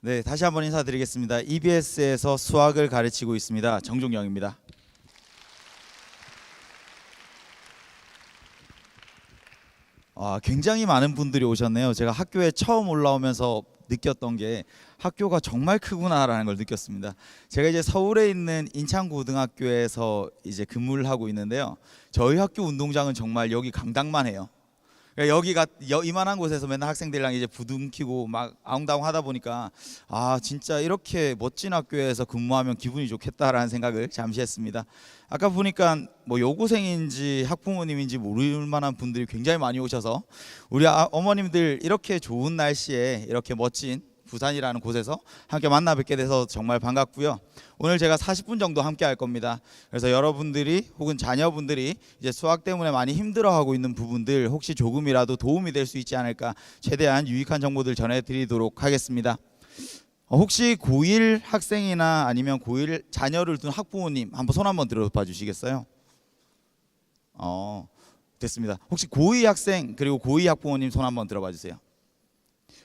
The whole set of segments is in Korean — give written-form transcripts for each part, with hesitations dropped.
네, 다시 한번 인사드리겠습니다. EBS에서 수학을 가르치고 있습니다. 정종영입니다. 굉장히 많은 분들이 오셨네요. 제가 학교에 처음 올라오면서 느꼈던 게 학교가 정말 크구나라는 걸 느꼈습니다. 제가 이제 서울에 있는 인창고등학교에서 이제 근무를 하고 있는데요. 저희 학교 운동장은 정말 여기 강당만 해요. 여기가 이만한 곳에서 맨날 학생들이랑 이제 부둥키고 막 아웅다웅 하다 보니까 진짜 이렇게 멋진 학교에서 근무하면 기분이 좋겠다라는 생각을 잠시 했습니다. 아까 보니까 뭐 여고생인지 학부모님인지 모를 만한 분들이 굉장히 많이 오셔서 우리 어머님들 이렇게 좋은 날씨에 이렇게 멋진 부산이라는 곳에서 함께 만나 뵙게 돼서 정말 반갑고요. 오늘 제가 40분 정도 함께 할 겁니다. 그래서 여러분들이 혹은 자녀분들이 이제 수학 때문에 많이 힘들어하고 있는 부분들 혹시 조금이라도 도움이 될 수 있지 않을까 최대한 유익한 정보들 전해드리도록 하겠습니다. 혹시 고1 학생이나 아니면 고1 자녀를 둔 학부모님 한번 손 한번 들어봐 주시겠어요? 됐습니다. 혹시 고2 학생 그리고 고2 학부모님 손 한번 들어봐 주세요.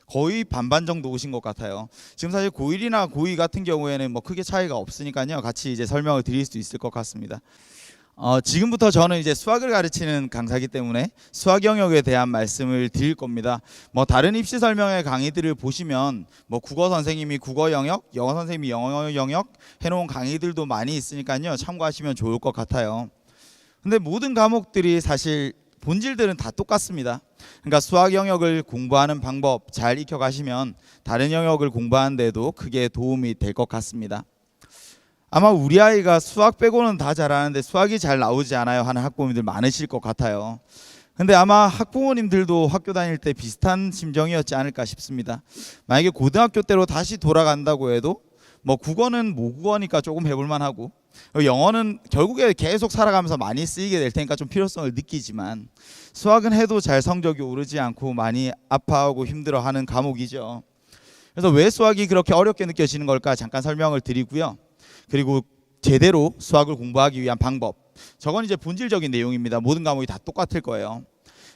거의 반반 정도 오신 것 같아요. 지금 사실 고1이나 고2 같은 경우에는 뭐 크게 차이가 없으니까요. 같이 이제 설명을 드릴 수 있을 것 같습니다. 지금부터 저는 이제 수학을 가르치는 강사이기 때문에 수학 영역에 대한 말씀을 드릴 겁니다. 뭐 다른 입시 설명회 강의들을 보시면 뭐 국어 선생님이 국어 영역, 영어 선생님이 영어 영역 해놓은 강의들도 많이 있으니까요. 참고하시면 좋을 것 같아요. 근데 모든 과목들이 사실 본질들은 다 똑같습니다. 그러니까 수학 영역을 공부하는 방법 잘 익혀가시면 다른 영역을 공부하는 데도 크게 도움이 될 것 같습니다. 아마 우리 아이가 수학 빼고는 다 잘하는데 수학이 잘 나오지 않아요 하는 학부모님들 많으실 것 같아요. 근데 아마 학부모님들도 학교 다닐 때 비슷한 심정이었지 않을까 싶습니다. 만약에 고등학교 때로 다시 돌아간다고 해도 뭐 국어는 모국어니까 조금 해볼만 하고 영어는 결국에 계속 살아가면서 많이 쓰이게 될 테니까 좀 필요성을 느끼지만 수학은 해도 잘 성적이 오르지 않고 많이 아파하고 힘들어하는 과목이죠. 그래서 왜 수학이 그렇게 어렵게 느껴지는 걸까 잠깐 설명을 드리고요. 그리고 제대로 수학을 공부하기 위한 방법, 저건 이제 본질적인 내용입니다. 모든 과목이 다 똑같을 거예요.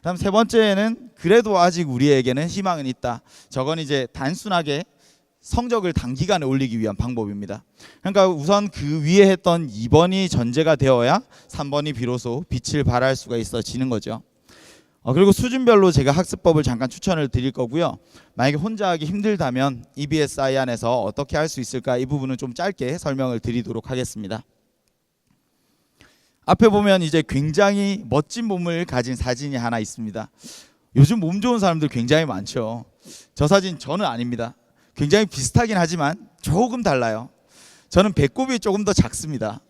다음 세 번째는 그래도 아직 우리에게는 희망은 있다. 저건 이제 단순하게 성적을 단기간에 올리기 위한 방법입니다. 그러니까 우선 그 위에 했던 2번이 전제가 되어야 3번이 비로소 빛을 발할 수가 있어지는 거죠. 그리고 수준별로 제가 학습법을 잠깐 추천을 드릴 거고요. 만약에 혼자 하기 힘들다면 EBSI 안에서 어떻게 할 수 있을까 이 부분은 좀 짧게 설명을 드리도록 하겠습니다. 앞에 보면 이제 굉장히 멋진 몸을 가진 사진이 하나 있습니다. 요즘 몸 좋은 사람들 굉장히 많죠. 저 사진 저는 아닙니다. 굉장히 비슷하긴 하지만 조금 달라요. 저는 배꼽이 조금 더 작습니다.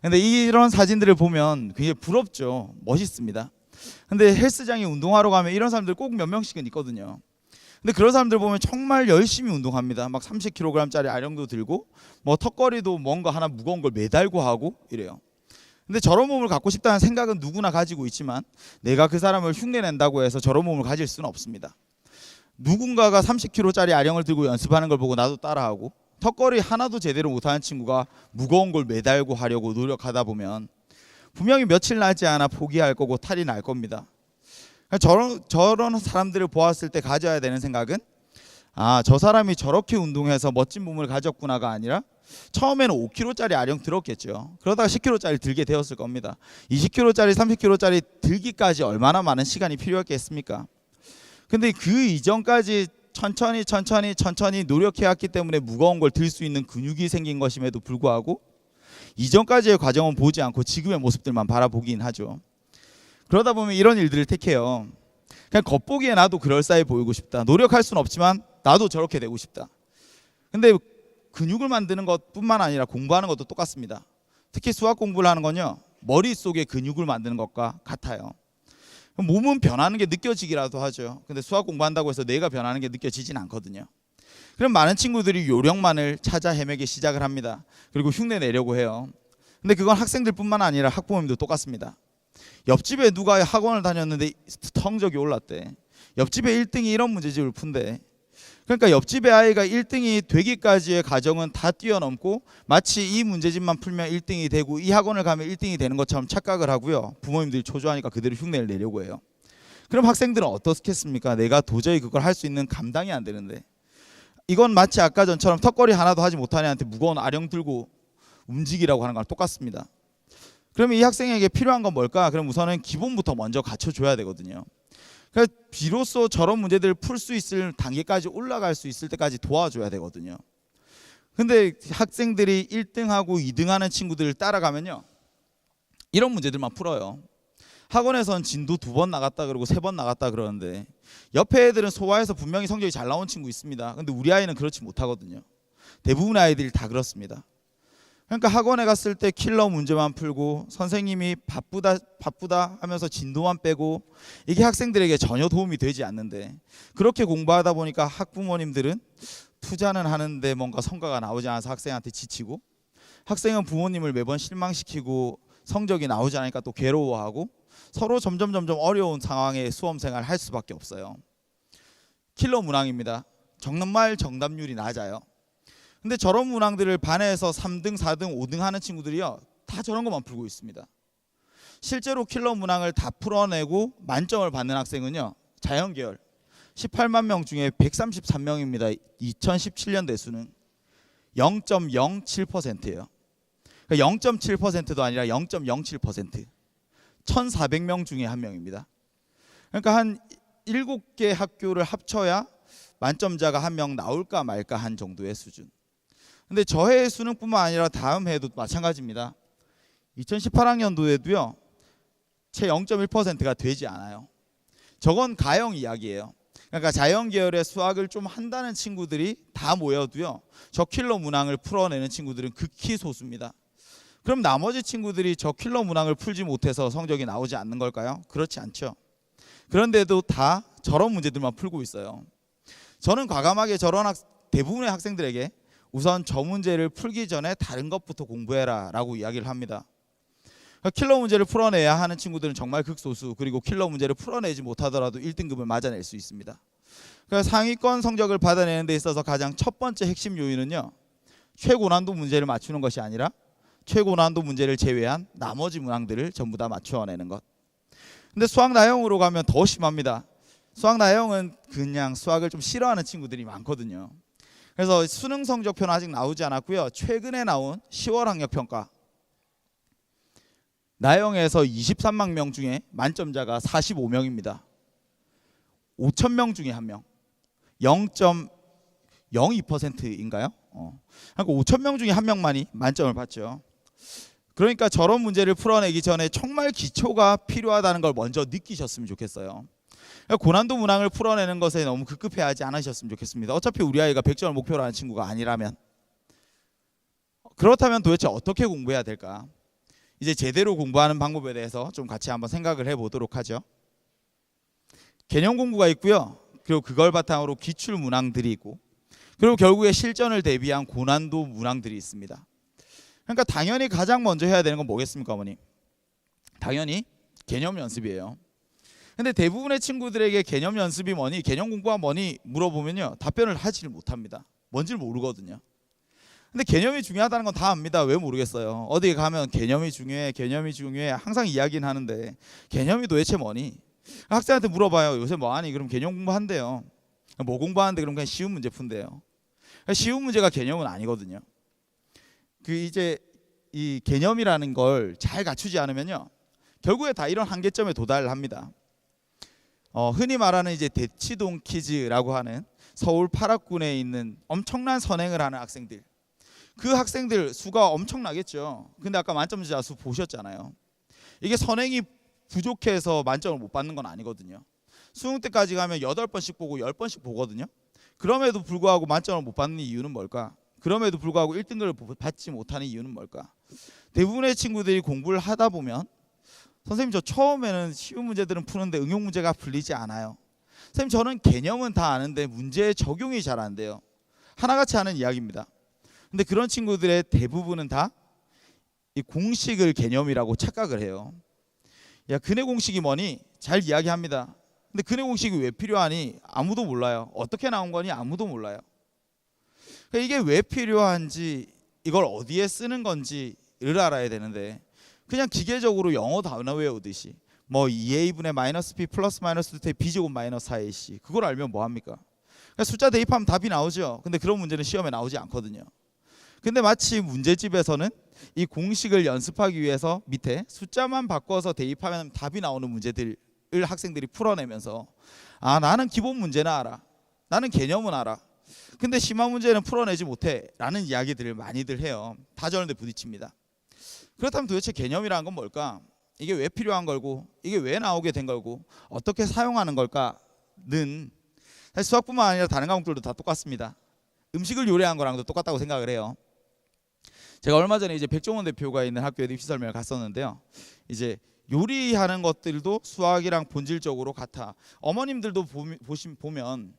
근데 이런 사진들을 보면 굉장히 부럽죠. 멋있습니다. 근데 헬스장에 운동하러 가면 이런 사람들 꼭 몇 명씩은 있거든요. 근데 그런 사람들 보면 정말 열심히 운동합니다. 막 30kg짜리 아령도 들고 뭐 턱걸이도 뭔가 하나 무거운 걸 매달고 하고 이래요. 근데 저런 몸을 갖고 싶다는 생각은 누구나 가지고 있지만 내가 그 사람을 흉내낸다고 해서 저런 몸을 가질 수는 없습니다. 누군가가 30kg짜리 아령을 들고 연습하는 걸 보고 나도 따라하고 턱걸이 하나도 제대로 못하는 친구가 무거운 걸 매달고 하려고 노력하다 보면 분명히 며칠 나지 않아 포기할 거고 탈이 날 겁니다. 저런 사람들을 보았을 때 가져야 되는 생각은 저 사람이 저렇게 운동해서 멋진 몸을 가졌구나가 아니라 처음에는 5kg짜리 아령 들었겠죠. 그러다가 10kg짜리 들게 되었을 겁니다. 20kg짜리 30kg짜리 들기까지 얼마나 많은 시간이 필요했겠습니까? 근데 그 이전까지 천천히 노력해왔기 때문에 무거운 걸 들 수 있는 근육이 생긴 것임에도 불구하고 이전까지의 과정은 보지 않고 지금의 모습들만 바라보긴 하죠. 그러다 보면 이런 일들을 택해요. 그냥 겉보기에 나도 그럴싸해 보이고 싶다. 노력할 수는 없지만 나도 저렇게 되고 싶다. 근데 근육을 만드는 것뿐만 아니라 공부하는 것도 똑같습니다. 특히 수학 공부를 하는 건요, 머릿속에 근육을 만드는 것과 같아요. 몸은 변하는 게 느껴지기라도 하죠. 근데 수학 공부한다고 해서 뇌가 변하는 게 느껴지진 않거든요. 그럼 많은 친구들이 요령만을 찾아 헤매기 시작을 합니다. 그리고 흉내 내려고 해요. 근데 그건 학생들뿐만 아니라 학부모님도 똑같습니다. 옆집에 누가 학원을 다녔는데 성적이 올랐대. 옆집에 1등이 이런 문제집을 푼대. 그러니까 옆집의 아이가 1등이 되기까지의 과정은 다 뛰어넘고 마치 이 문제집만 풀면 1등이 되고 이 학원을 가면 1등이 되는 것처럼 착각을 하고요. 부모님들이 초조하니까 그대로 흉내를 내려고 해요. 그럼 학생들은 어떻겠습니까? 내가 도저히 그걸 할 수 있는 감당이 안 되는데. 이건 마치 아까 전처럼 턱걸이 하나도 하지 못한 애한테 무거운 아령 들고 움직이라고 하는 거랑 똑같습니다. 그러면 이 학생에게 필요한 건 뭘까? 그럼 우선은 기본부터 먼저 갖춰줘야 되거든요. 그래서 비로소 저런 문제들을 풀 수 있을 단계까지 올라갈 수 있을 때까지 도와줘야 되거든요. 근데 학생들이 1등하고 2등하는 친구들을 따라가면요, 이런 문제들만 풀어요. 학원에선 진도 2번 나갔다 그러고 3번 나갔다 그러는데 옆에 애들은 소화해서 분명히 성적이 잘 나온 친구 있습니다. 근데 우리 아이는 그렇지 못하거든요. 대부분의 아이들이 다 그렇습니다. 그러니까 학원에 갔을 때 킬러 문제만 풀고 선생님이 바쁘다 하면서 진도만 빼고, 이게 학생들에게 전혀 도움이 되지 않는데, 그렇게 공부하다 보니까 학부모님들은 투자는 하는데 뭔가 성과가 나오지 않아서 학생한테 지치고, 학생은 부모님을 매번 실망시키고 성적이 나오지 않으니까 또 괴로워하고, 서로 점점 어려운 상황에 수험생활을 할 수밖에 없어요. 킬러 문항입니다. 정말 정답률이 낮아요. 근데 저런 문항들을 반에서 3등, 4등, 5등 하는 친구들이요, 다 저런 것만 풀고 있습니다. 실제로 킬러 문항을 다 풀어내고 만점을 받는 학생은요, 자연계열 18만 명 중에 133명입니다. 2017년 수는 0.07%예요. 그러니까 0.7%도 아니라 0.07%. 1,400명 중에 한 명입니다. 그러니까 한 7개 학교를 합쳐야 만점자가 한 명 나올까 말까 한 정도의 수준. 근데 저해 수능뿐만 아니라 다음 해도 마찬가지입니다. 2018학년도에도요, 채 0.1%가 되지 않아요. 저건 가형 이야기예요. 그러니까 자연 계열의 수학을 좀 한다는 친구들이 다 모여도요, 저 킬러 문항을 풀어내는 친구들은 극히 소수입니다. 그럼 나머지 친구들이 저 킬러 문항을 풀지 못해서 성적이 나오지 않는 걸까요? 그렇지 않죠. 그런데도 다 저런 문제들만 풀고 있어요. 저는 과감하게 대부분의 학생들에게 우선 저 문제를 풀기 전에 다른 것부터 공부해라 라고 이야기를 합니다. 킬러 문제를 풀어내야 하는 친구들은 정말 극소수, 그리고 킬러 문제를 풀어내지 못하더라도 1등급을 맞아낼 수 있습니다. 그래서 상위권 성적을 받아내는 데 있어서 가장 첫 번째 핵심 요인은요, 최고난도 문제를 맞추는 것이 아니라 최고난도 문제를 제외한 나머지 문항들을 전부 다 맞춰내는 것. 근데 수학 나형으로 가면 더 심합니다. 수학 나형은 그냥 수학을 좀 싫어하는 친구들이 많거든요. 그래서 수능 성적표는 아직 나오지 않았고요, 최근에 나온 10월 학력평가 나형에서 23만 명 중에 만점자가 45명입니다. 5천 명 중에 한 명, 0.02%인가요? 그러니까 5천 명 중에 한 명만이 만점을 받죠. 그러니까 저런 문제를 풀어내기 전에 정말 기초가 필요하다는 걸 먼저 느끼셨으면 좋겠어요. 고난도 문항을 풀어내는 것에 너무 급급해하지 않으셨으면 좋겠습니다. 어차피 우리 아이가 100점을 목표로 하는 친구가 아니라면. 그렇다면 도대체 어떻게 공부해야 될까? 이제 제대로 공부하는 방법에 대해서 좀 같이 한번 생각을 해보도록 하죠. 개념 공부가 있고요, 그리고 그걸 바탕으로 기출 문항들이 있고, 그리고 결국에 실전을 대비한 고난도 문항들이 있습니다. 그러니까 당연히 가장 먼저 해야 되는 건 뭐겠습니까, 어머님? 당연히 개념 연습이에요. 근데 대부분의 친구들에게 개념 연습이 뭐니, 개념 공부가 뭐니 물어보면요, 답변을 하지를 못합니다. 뭔지를 모르거든요. 근데 개념이 중요하다는 건 다 압니다. 왜 모르겠어요? 어디 가면 개념이 중요해, 개념이 중요해 항상 이야기는 하는데 개념이 도대체 뭐니? 학생한테 물어봐요. 요새 뭐하니? 그럼 개념 공부한대요. 뭐 공부하는데? 그럼 그냥 쉬운 문제 푼대요. 쉬운 문제가 개념은 아니거든요. 이제 이 개념이라는 걸 잘 갖추지 않으면요, 결국에 다 이런 한계점에 도달을 합니다. 흔히 말하는 이제 대치동 키즈라고 하는 서울 8학군에 있는 엄청난 선행을 하는 학생들, 그 학생들 수가 엄청나겠죠. 근데 아까 만점자 수 보셨잖아요. 이게 선행이 부족해서 만점을 못 받는 건 아니거든요. 수능 때까지 가면 8번씩 보고 10번씩 보거든요. 그럼에도 불구하고 만점을 못 받는 이유는 뭘까? 그럼에도 불구하고 1등급을 받지 못하는 이유는 뭘까? 대부분의 친구들이 공부를 하다 보면, 선생님 저 처음에는 쉬운 문제들은 푸는데 응용 문제가 풀리지 않아요. 선생님 저는 개념은 다 아는데 문제 적용이 잘 안 돼요. 하나같이 하는 이야기입니다. 근데 그런 친구들의 대부분은 다 이 공식을 개념이라고 착각을 해요. 야, 근해 공식이 뭐니? 잘 이야기합니다. 근데 근해 공식이 왜 필요하니? 아무도 몰라요. 어떻게 나온 거니? 아무도 몰라요. 그러니까 이게 왜 필요한지, 이걸 어디에 쓰는 건지를 알아야 되는데, 그냥 기계적으로 영어 단어 외우듯이 뭐 2a분의 마이너스 b 플러스 마이너스 2의 b제곱 마이너스 4ac, 그걸 알면 뭐합니까? 그러니까 숫자 대입하면 답이 나오죠. 근데 그런 문제는 시험에 나오지 않거든요. 근데 마치 문제집에서는 이 공식을 연습하기 위해서 밑에 숫자만 바꿔서 대입하면 답이 나오는 문제들을 학생들이 풀어내면서 아, 나는 기본 문제는 알아, 나는 개념은 알아, 근데 심화 문제는 풀어내지 못해 라는 이야기들을 많이들 해요. 다저는데 부딪힙니다. 그렇다면 도대체 개념이라는 건 뭘까? 이게 왜 필요한 걸고, 이게 왜 나오게 된 걸고, 어떻게 사용하는 걸까는 사실 수학뿐만 아니라 다른 과목들도 다 똑같습니다. 음식을 요리하는 거랑도 똑같다고 생각을 해요. 제가 얼마 전에 이제 백종원 대표가 있는 학교에 입시 설명을 갔었는데요. 이제 요리하는 것들도 수학이랑 본질적으로 같아. 어머님들도 보면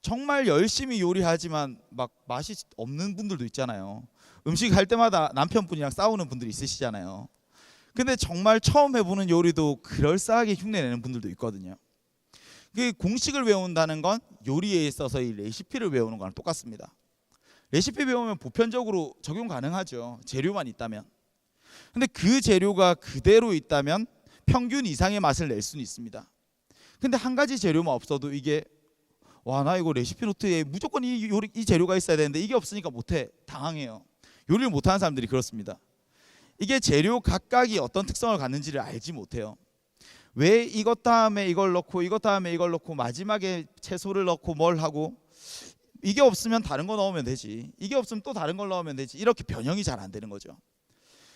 정말 열심히 요리하지만 막 맛이 없는 분들도 있잖아요. 음식 할 때마다 남편분이랑 싸우는 분들이 있으시잖아요. 근데 정말 처음 해보는 요리도 그럴싸하게 흉내내는 분들도 있거든요. 그 공식을 외운다는 건 요리에 있어서 이 레시피를 외우는 거랑 똑같습니다. 레시피 배우면 보편적으로 적용 가능하죠. 재료만 있다면. 근데 그 재료가 그대로 있다면 평균 이상의 맛을 낼 수는 있습니다. 근데 한 가지 재료만 없어도 이게 와, 나 이거 레시피 노트에 무조건 이 재료가 있어야 되는데 이게 없으니까 못해, 당황해요. 요리를 못하는 사람들이 그렇습니다. 이게 재료 각각이 어떤 특성을 갖는지를 알지 못해요. 왜 이것 다음에 이걸 넣고 이것 다음에 이걸 넣고 마지막에 채소를 넣고 뭘 하고, 이게 없으면 다른 거 넣으면 되지, 이게 없으면 또 다른 걸 넣으면 되지, 이렇게 변형이 잘 안 되는 거죠.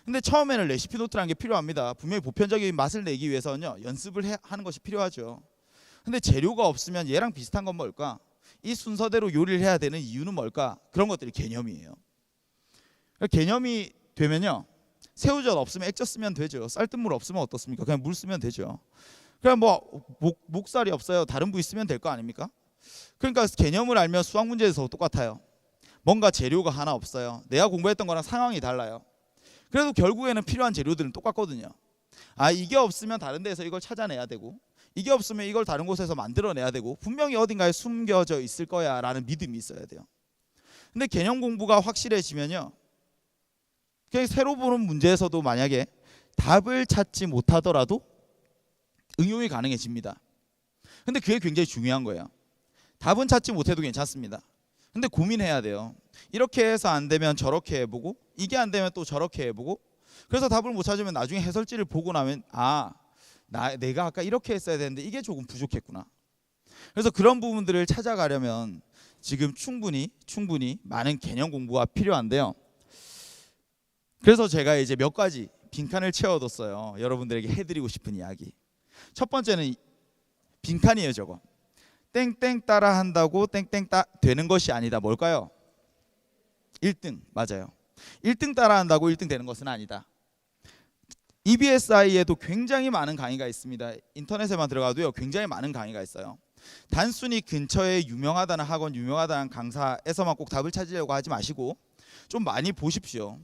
근데 처음에는 레시피 노트라는 게 필요합니다. 분명히 보편적인 맛을 내기 위해서는요, 연습을 하는 것이 필요하죠. 근데 재료가 없으면 얘랑 비슷한 건 뭘까? 이 순서대로 요리를 해야 되는 이유는 뭘까? 그런 것들이 개념이에요. 개념이 되면요, 새우젓 없으면 액젓 쓰면 되죠. 쌀뜨물 없으면 어떻습니까? 그냥 물 쓰면 되죠. 그냥 뭐 목살이 없어요, 다른 부위 쓰면 될 거 아닙니까? 그러니까 개념을 알면 수학 문제에서 똑같아요. 뭔가 재료가 하나 없어요. 내가 공부했던 거랑 상황이 달라요. 그래도 결국에는 필요한 재료들은 똑같거든요. 아, 이게 없으면 다른 데서 이걸 찾아내야 되고, 이게 없으면 이걸 다른 곳에서 만들어내야 되고, 분명히 어딘가에 숨겨져 있을 거야 라는 믿음이 있어야 돼요. 근데 개념 공부가 확실해지면요, 그냥 새로 보는 문제에서도 만약에 답을 찾지 못하더라도 응용이 가능해집니다. 근데 그게 굉장히 중요한 거예요. 답은 찾지 못해도 괜찮습니다. 근데 고민해야 돼요. 이렇게 해서 안 되면 저렇게 해보고, 이게 안 되면 또 저렇게 해보고, 그래서 답을 못 찾으면 나중에 해설지를 보고 나면 아, 내가 아까 이렇게 했어야 되는데 이게 조금 부족했구나. 그래서 그런 부분들을 찾아가려면 지금 충분히 많은 개념 공부가 필요한데요. 그래서 제가 이제 몇 가지 빈칸을 채워뒀어요. 여러분들에게 해드리고 싶은 이야기. 첫 번째는 빈칸이에요. 저거 땡땡 따라 한다고 땡땡 되는 것이 아니다. 뭘까요? 1등. 맞아요. 1등 따라 한다고 1등 되는 것은 아니다. EBSI에도 굉장히 많은 강의가 있습니다. 인터넷에만 들어가도요, 굉장히 많은 강의가 있어요. 단순히 근처에 유명하다는 학원, 유명하다는 강사에서만 꼭 답을 찾으려고 하지 마시고 좀 많이 보십시오.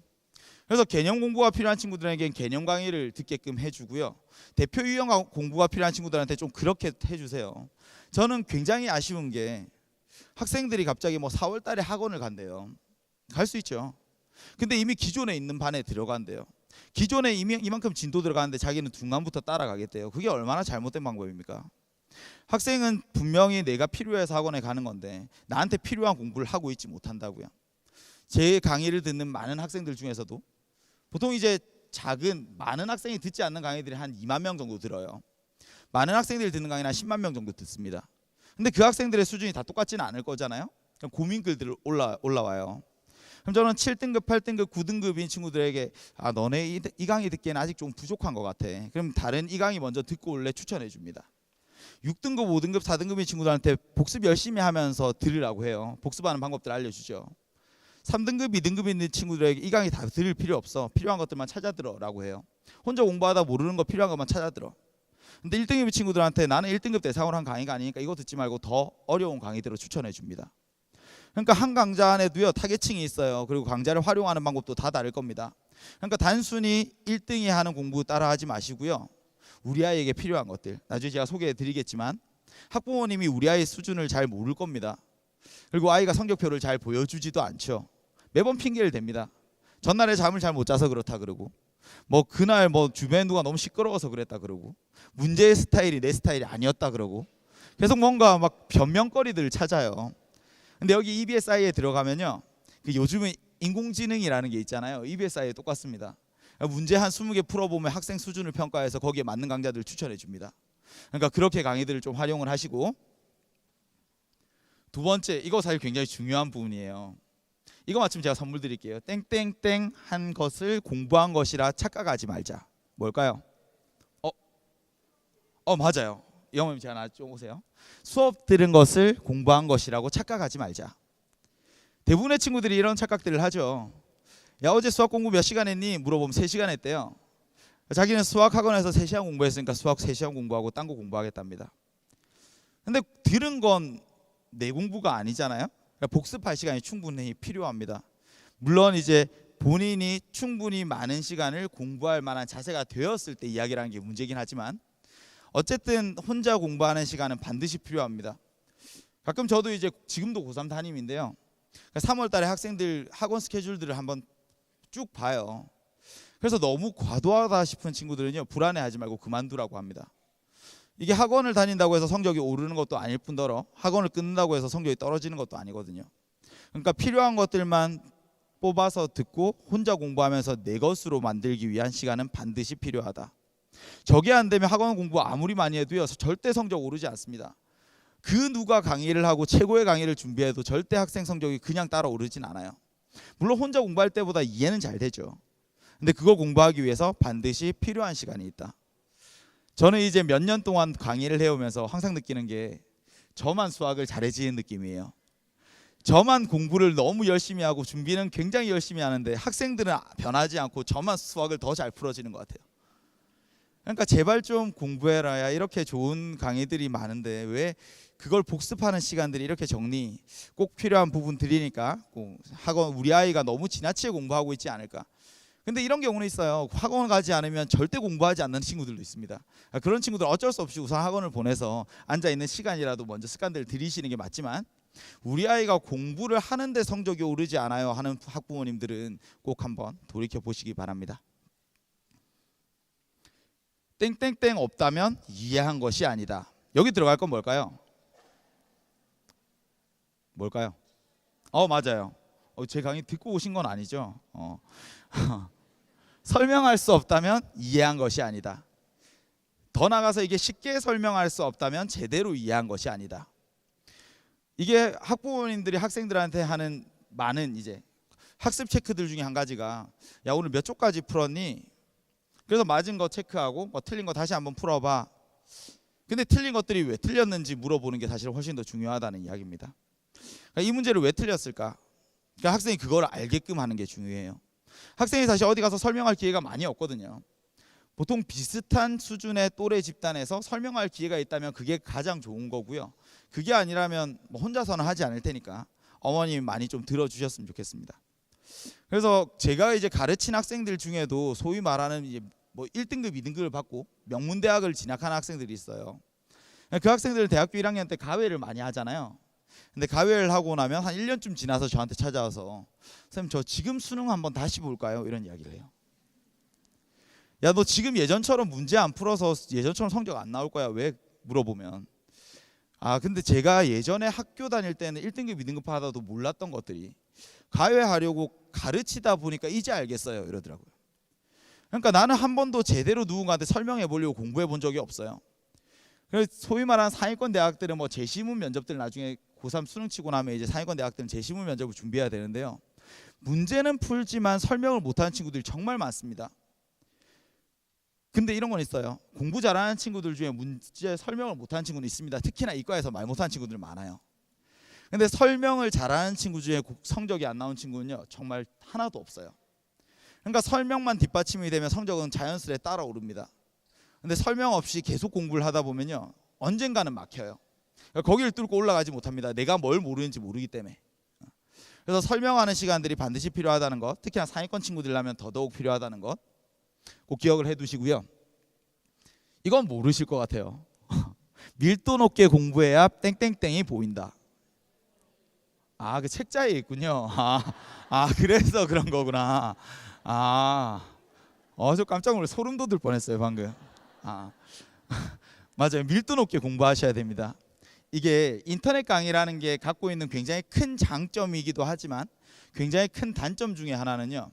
그래서 개념 공부가 필요한 친구들에게는 개념 강의를 듣게끔 해주고요, 대표 유형 공부가 필요한 친구들한테 좀 그렇게 해주세요. 저는 굉장히 아쉬운 게 학생들이 갑자기 뭐 4월 달에 학원을 간대요. 갈 수 있죠. 근데 이미 기존에 있는 반에 들어간대요. 기존에 이미 이만큼 진도 들어가는데 자기는 중간부터 따라가겠대요. 그게 얼마나 잘못된 방법입니까? 학생은 분명히 내가 필요해서 학원에 가는 건데 나한테 필요한 공부를 하고 있지 못한다고요. 제 강의를 듣는 많은 학생들 중에서도 보통 이제 많은 학생이 듣지 않는 강의들이 한 2만 명 정도 들어요. 많은 학생들이 듣는 강의는 한 10만 명 정도 듣습니다. 근데 그 학생들의 수준이 다 똑같지는 않을 거잖아요. 고민글들 올라와요. 그럼 저는 7등급, 8등급, 9등급인 친구들에게 아, 너네 이 강의 듣기에는 아직 좀 부족한 것 같아. 그럼 다른 이 강의 먼저 듣고 올래 추천해 줍니다. 6등급, 5등급, 4등급인 친구들한테 복습 열심히 하면서 들으라고 해요. 복습하는 방법들 알려주죠. 3등급, 2등급 있는 친구들에게 이 강의 다 들을 필요 없어. 필요한 것들만 찾아 들어라고 해요. 혼자 공부하다 모르는 거 필요한 것만 찾아 들어. 근데 1등급 친구들한테 나는 1등급 대상으로 한 강의가 아니니까 이거 듣지 말고 더 어려운 강의들을 추천해 줍니다. 그러니까 한 강좌 안에도요, 타겟층이 있어요. 그리고 강좌를 활용하는 방법도 다 다를 겁니다. 그러니까 단순히 1등이 하는 공부 따라하지 마시고요, 우리 아이에게 필요한 것들, 나중에 제가 소개해 드리겠지만 학부모님이 우리 아이의 수준을 잘 모를 겁니다. 그리고 아이가 성적표를 잘 보여주지도 않죠. 매번 핑계를 댑니다. 전날에 잠을 잘 못 자서 그렇다 그러고, 뭐 그날 뭐 주변에 누가 너무 시끄러워서 그랬다 그러고, 문제의 스타일이 내 스타일이 아니었다 그러고, 계속 뭔가 막 변명거리들을 찾아요. 근데 여기 EBSI에 들어가면요, 그 요즘에 인공지능이라는 게 있잖아요. EBSI에 똑같습니다. 문제 한 20개 풀어보면 학생 수준을 평가해서 거기에 맞는 강좌들을 추천해 줍니다. 그러니까 그렇게 강의들을 좀 활용을 하시고, 두 번째, 이거 사실 굉장히 중요한 부분이에요. 이거 마침 제가 선물 드릴게요. 땡땡땡 한 것을 공부한 것이라 착각하지 말자. 뭘까요? 맞아요. 영어님 제가 나좀 오세요. 수업 들은 것을 공부한 것이라고 착각하지 말자. 대부분의 친구들이 이런 착각들을 하죠. 야, 어제 수학 공부 몇 시간 했니? 물어보면 3시간 했대요. 자기는 수학 학원에서 3시간 공부했으니까 수학 3시간 공부하고 딴 거 공부하겠답니다. 근데 들은 건 내 공부가 아니잖아요. 그러니까 복습할 시간이 충분히 필요합니다. 물론 이제 본인이 충분히 많은 시간을 공부할 만한 자세가 되었을 때 이야기라는 게 문제긴 하지만, 어쨌든 혼자 공부하는 시간은 반드시 필요합니다. 가끔 저도 이제 지금도 고3 담임인데요, 3월 달에 학생들 학원 스케줄들을 한번 쭉 봐요. 그래서 너무 과도하다 싶은 친구들은요, 불안해하지 말고 그만두라고 합니다. 이게 학원을 다닌다고 해서 성적이 오르는 것도 아닐 뿐더러 학원을 끊는다고 해서 성적이 떨어지는 것도 아니거든요. 그러니까 필요한 것들만 뽑아서 듣고 혼자 공부하면서 내 것으로 만들기 위한 시간은 반드시 필요하다. 저게 안 되면 학원 공부 아무리 많이 해도요, 절대 성적 오르지 않습니다. 그 누가 강의를 하고 최고의 강의를 준비해도 절대 학생 성적이 그냥 따라 오르진 않아요. 물론 혼자 공부할 때보다 이해는 잘 되죠. 근데 그걸 공부하기 위해서 반드시 필요한 시간이 있다. 저는 이제 몇 년 동안 강의를 해오면서 항상 느끼는 게, 저만 수학을 잘해지는 느낌이에요. 저만 공부를 너무 열심히 하고 준비는 굉장히 열심히 하는데 학생들은 변하지 않고 저만 수학을 더 잘 풀어지는 것 같아요. 그러니까 제발 좀 공부해라. 야, 이렇게 좋은 강의들이 많은데 왜 그걸 복습하는 시간들이 이렇게 정리, 꼭 필요한 부분들이니까 꼭 학원, 우리 아이가 너무 지나치게 공부하고 있지 않을까. 근데 이런 경우는 있어요. 학원 가지 않으면 절대 공부하지 않는 친구들도 있습니다. 그런 친구들 어쩔 수 없이 우선 학원을 보내서 앉아있는 시간이라도 먼저 습관들을 들이시는 게 맞지만, 우리 아이가 공부를 하는데 성적이 오르지 않아요 하는 학부모님들은 꼭 한번 돌이켜 보시기 바랍니다. 땡땡땡 없다면 이해한 것이 아니다. 여기 들어갈 건 뭘까요? 뭘까요? 맞아요. 제 강의 듣고 오신 건 아니죠? 설명할 수 없다면 이해한 것이 아니다. 더 나아가서 이게 쉽게 설명할 수 없다면 제대로 이해한 것이 아니다. 이게 학부모님들이 학생들한테 하는 많은 이제 학습 체크들 중에 한 가지가, 야, 오늘 몇 쪽까지 풀었니? 그래서 맞은 거 체크하고 뭐 틀린 거 다시 한번 풀어봐. 근데 틀린 것들이 왜 틀렸는지 물어보는 게 사실 훨씬 더 중요하다는 이야기입니다. 그러니까 이 문제를 왜 틀렸을까? 그러니까 학생이 그걸 알게끔 하는 게 중요해요. 학생이 사실 어디 가서 설명할 기회가 많이 없거든요. 보통 비슷한 수준의 또래 집단에서 설명할 기회가 있다면 그게 가장 좋은 거고요. 그게 아니라면 뭐 혼자서는 하지 않을 테니까 어머님 많이 좀 들어주셨으면 좋겠습니다. 그래서 제가 이제 가르친 학생들 중에도 소위 말하는 이제 뭐 1등급, 2등급을 받고 명문대학을 진학하는 학생들이 있어요. 그 학생들은 대학교 1학년 때 가외를 많이 하잖아요. 근데 가외를 하고 나면 한 1년쯤 지나서 저한테 찾아와서, 선생님 저 지금 수능 한번 다시 볼까요? 이런 이야기를 해요. 야, 너 지금 예전처럼 문제 안 풀어서 예전처럼 성적 안 나올 거야. 왜? 물어보면, 근데 제가 예전에 학교 다닐 때는 1등급, 2등급 하다도 몰랐던 것들이 가외하려고 가르치다 보니까 이제 알겠어요. 이러더라고요. 그러니까 나는 한 번도 제대로 누군가한테 설명해 보려고 공부해 본 적이 없어요. 그래서 소위 말하는 상위권 대학들은 뭐 재시문 면접들 나중에 고3 수능 치고 나면 이제 상위권 대학들은 재시문 면접을 준비해야 되는데요. 문제는 풀지만 설명을 못하는 친구들이 정말 많습니다. 근데 이런 건 있어요. 공부 잘하는 친구들 중에 문제 설명을 못하는 친구는 있습니다. 특히나 이과에서 말 못하는 친구들 많아요. 근데 설명을 잘하는 친구 중에 성적이 안 나온 친구는요, 정말 하나도 없어요. 그러니까 설명만 뒷받침이 되면 성적은 자연스레 따라오릅니다. 근데 설명 없이 계속 공부를 하다 보면요, 언젠가는 막혀요. 그러니까 거기를 뚫고 올라가지 못합니다. 내가 뭘 모르는지 모르기 때문에. 그래서 설명하는 시간들이 반드시 필요하다는 것, 특히나 상위권 친구들이라면 더더욱 필요하다는 것 꼭 기억을 해두시고요. 이건 모르실 것 같아요. 밀도 높게 공부해야 땡땡땡이 보인다. 그 책자에 있군요. 그래서 그런 거구나. 저 깜짝 놀라 소름 돋을 뻔했어요 방금. 맞아요. 밀도 높게 공부하셔야 됩니다. 이게 인터넷 강의라는 게 갖고 있는 굉장히 큰 장점이기도 하지만 굉장히 큰 단점 중에 하나는요.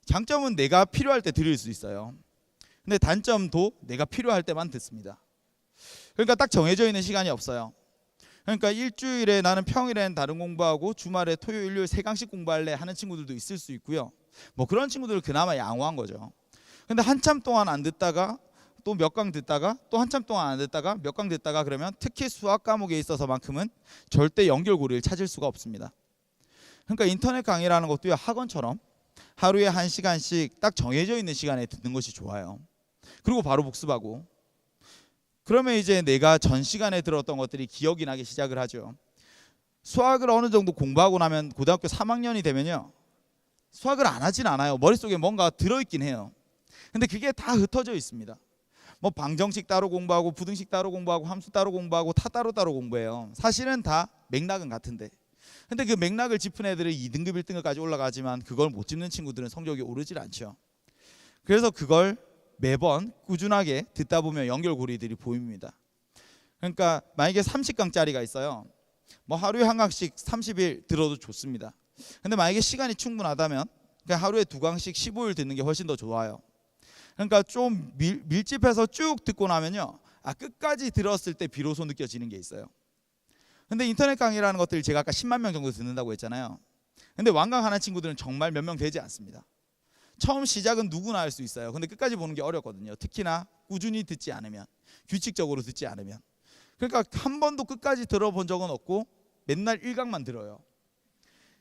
장점은 내가 필요할 때 들을 수 있어요. 근데 단점도 내가 필요할 때만 듣습니다. 그러니까 딱 정해져 있는 시간이 없어요. 그러니까 일주일에 나는 평일엔 다른 공부하고 주말에 토요일 일요일 3강씩 공부할래 하는 친구들도 있을 수 있고요. 뭐 그런 친구들은 그나마 양호한 거죠. 근데 한참 동안 안 듣다가 또 몇 강 듣다가 또 한참 동안 안 듣다가 몇 강 듣다가 그러면 특히 수학 과목에 있어서만큼은 절대 연결고리를 찾을 수가 없습니다. 그러니까 인터넷 강의라는 것도요, 학원처럼 하루에 1시간씩 딱 정해져 있는 시간에 듣는 것이 좋아요. 그리고 바로 복습하고, 그러면 이제 내가 전 시간에 들었던 것들이 기억이 나기 시작을 하죠. 수학을 어느 정도 공부하고 나면 고등학교 3학년이 되면요, 수학을 안 하진 않아요. 머릿속에 뭔가 들어있긴 해요. 근데 그게 다 흩어져 있습니다. 뭐 방정식 따로 공부하고 부등식 따로 공부하고 함수 따로 공부하고 다 따로 공부해요. 사실은 다 맥락은 같은데, 근데 그 맥락을 짚은 애들은 2등급 1등급까지 올라가지만 그걸 못 짚는 친구들은 성적이 오르질 않죠. 그래서 그걸 매번 꾸준하게 듣다 보면 연결고리들이 보입니다. 그러니까 만약에 30강짜리가 있어요. 뭐 하루에 한 강씩 30일 들어도 좋습니다. 근데 만약에 시간이 충분하다면 그냥 하루에 2강씩 15일 듣는 게 훨씬 더 좋아요. 그러니까 좀 밀집해서 쭉 듣고 나면요, 끝까지 들었을 때 비로소 느껴지는 게 있어요. 근데 인터넷 강의라는 것들 제가 아까 10만 명 정도 듣는다고 했잖아요. 근데 완강하는 친구들은 정말 몇 명 되지 않습니다. 처음 시작은 누구나 할 수 있어요. 근데 끝까지 보는 게 어렵거든요. 특히나 꾸준히 듣지 않으면, 규칙적으로 듣지 않으면. 그러니까 한 번도 끝까지 들어본 적은 없고 맨날 1강만 들어요.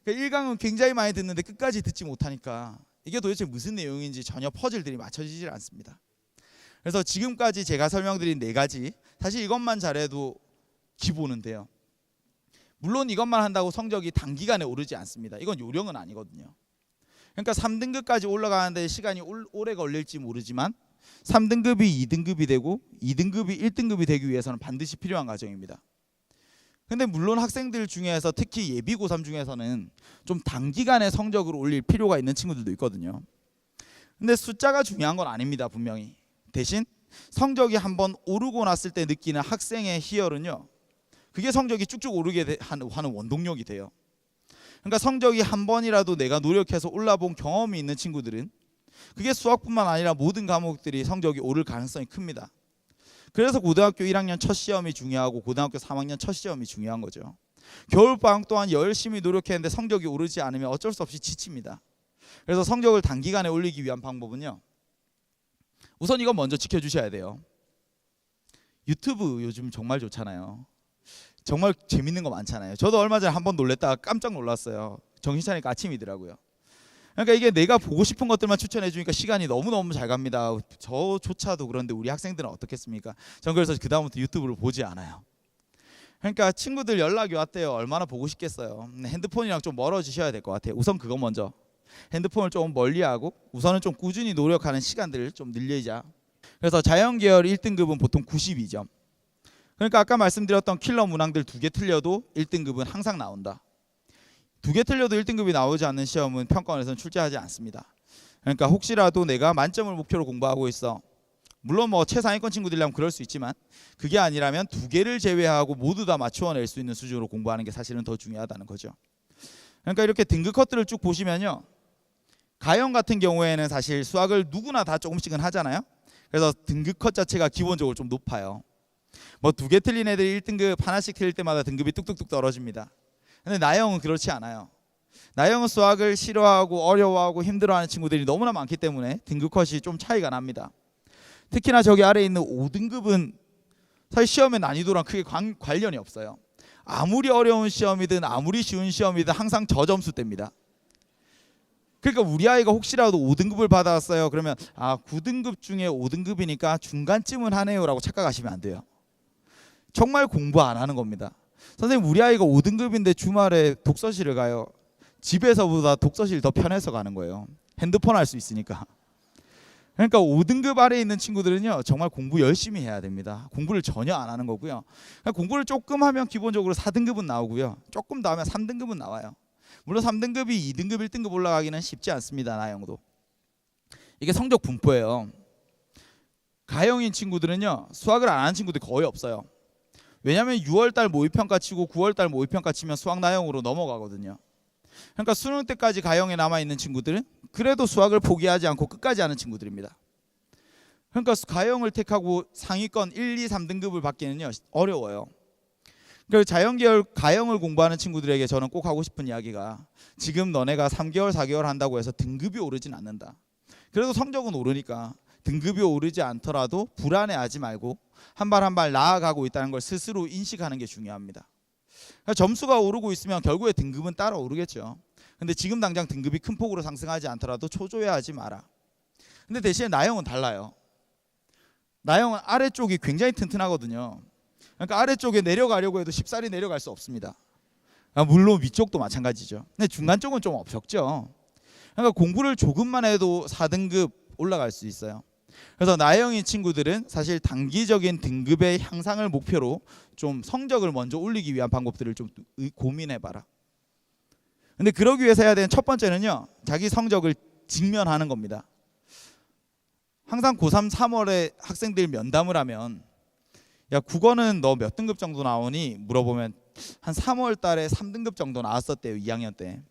그러니까 1강은 굉장히 많이 듣는데 끝까지 듣지 못하니까 이게 도대체 무슨 내용인지 전혀 퍼즐들이 맞춰지질 않습니다. 그래서 지금까지 제가 설명드린 4가지, 사실 이것만 잘해도 기본은 돼요. 물론 이것만 한다고 성적이 단기간에 오르지 않습니다. 이건 요령은 아니거든요. 그러니까 3등급까지 올라가는데 시간이 오래 걸릴지 모르지만 3등급이 2등급이 되고 2등급이 1등급이 되기 위해서는 반드시 필요한 과정입니다. 근데 물론 학생들 중에서 특히 예비 고3 중에서는 좀 단기간에 성적을 올릴 필요가 있는 친구들도 있거든요. 근데 숫자가 중요한 건 아닙니다. 분명히. 대신 성적이 한번 오르고 났을 때 느끼는 학생의 희열은요, 그게 성적이 쭉쭉 오르게 하는 원동력이 돼요. 그러니까 성적이 한 번이라도 내가 노력해서 올라본 경험이 있는 친구들은 그게 수학뿐만 아니라 모든 과목들이 성적이 오를 가능성이 큽니다. 그래서 고등학교 1학년 첫 시험이 중요하고 고등학교 3학년 첫 시험이 중요한 거죠. 겨울방학 동안 열심히 노력했는데 성적이 오르지 않으면 어쩔 수 없이 지칩니다. 그래서 성적을 단기간에 올리기 위한 방법은요, 우선 이건 먼저 지켜주셔야 돼요. 유튜브 요즘 정말 좋잖아요. 정말 재밌는 거 많잖아요. 저도 얼마 전에 한번 놀랬다가 깜짝 놀랐어요. 정신 차리니까 아침이더라고요. 그러니까 이게 내가 보고 싶은 것들만 추천해 주니까 시간이 너무너무 잘 갑니다. 저조차도 그런데 우리 학생들은 어떻겠습니까? 전 그래서 그 다음부터 유튜브를 보지 않아요. 그러니까 친구들 연락이 왔대요. 얼마나 보고 싶겠어요. 핸드폰이랑 좀 멀어지셔야 될 것 같아요. 우선 그거 먼저. 핸드폰을 좀 멀리하고 우선은 좀 꾸준히 노력하는 시간들을 좀 늘리자. 그래서 자연계열 1등급은 보통 92점. 그러니까 아까 말씀드렸던 킬러 문항들 2개 틀려도 1등급은 항상 나온다. 2개 틀려도 1등급이 나오지 않는 시험은 평가원에서는 출제하지 않습니다. 그러니까 혹시라도 내가 만점을 목표로 공부하고 있어. 물론 뭐 최상위권 친구들이라면 그럴 수 있지만 그게 아니라면 2개를 제외하고 모두 다 맞추어낼 수 있는 수준으로 공부하는 게 사실은 더 중요하다는 거죠. 그러니까 이렇게 등급 컷들을 쭉 보시면요, 가형 같은 경우에는 사실 수학을 누구나 다 조금씩은 하잖아요. 그래서 등급 컷 자체가 기본적으로 좀 높아요. 뭐 2개 틀린 애들이 1등급 하나씩 틀릴 때마다 등급이 뚝뚝뚝 떨어집니다. 근데 나형은 그렇지 않아요. 나형은 수학을 싫어하고 어려워하고 힘들어하는 친구들이 너무나 많기 때문에 등급 컷이 좀 차이가 납니다. 특히나 저기 아래에 있는 5등급은 사실 시험의 난이도랑 크게 관련이 없어요. 아무리 어려운 시험이든 아무리 쉬운 시험이든 항상 저점수대입니다. 그러니까 우리 아이가 혹시라도 5등급을 받았어요. 그러면 9등급 중에 5등급이니까 중간쯤은 하네요 라고 착각하시면 안 돼요. 정말 공부 안 하는 겁니다. 선생님, 우리 아이가 5등급인데 주말에 독서실을 가요. 집에서보다 독서실 더 편해서 가는 거예요. 핸드폰 할 수 있으니까. 그러니까 5등급 아래에 있는 친구들은요, 정말 공부 열심히 해야 됩니다. 공부를 전혀 안 하는 거고요. 그러니까 공부를 조금 하면 기본적으로 4등급은 나오고요. 조금 더 하면 3등급은 나와요. 물론 3등급이 2등급, 1등급 올라가기는 쉽지 않습니다. 나형도. 이게 성적 분포예요. 가형인 친구들은요, 수학을 안 하는 친구들이 거의 없어요. 왜냐하면 6월달 모의평가 치고 9월달 모의평가 치면 수학 나형으로 넘어가거든요. 그러니까 수능 때까지 가형에 남아있는 친구들은 그래도 수학을 포기하지 않고 끝까지 하는 친구들입니다. 그러니까 가형을 택하고 상위권 1, 2, 3등급을 받기는요 어려워요. 그러니까 자연계열 가형을 공부하는 친구들에게 저는 꼭 하고 싶은 이야기가, 지금 너네가 3개월 4개월 한다고 해서 등급이 오르진 않는다. 그래도 성적은 오르니까 등급이 오르지 않더라도 불안해하지 말고 한 발 한 발 나아가고 있다는 걸 스스로 인식하는 게 중요합니다. 그러니까 점수가 오르고 있으면 결국에 등급은 따라 오르겠죠. 근데 지금 당장 등급이 큰 폭으로 상승하지 않더라도 초조해하지 마라. 근데 대신에 나형은 달라요. 나형은 아래쪽이 굉장히 튼튼하거든요. 그러니까 아래쪽에 내려가려고 해도 쉽사리 내려갈 수 없습니다. 물론 위쪽도 마찬가지죠. 근데 중간 쪽은 좀 적죠. 그러니까 공부를 조금만 해도 4등급 올라갈 수 있어요. 그래서 나형인 친구들은 사실 단기적인 등급의 향상을 목표로 좀 성적을 먼저 올리기 위한 방법들을 좀 고민해봐라. 근데 그러기 위해서 해야 되는 첫 번째는요, 자기 성적을 직면하는 겁니다. 항상 고3 3월에 학생들 면담을 하면, 야 국어는 너 몇 등급 정도 나오니? 물어보면 한 3월 달에 3등급 정도 나왔었대요, 2학년 때.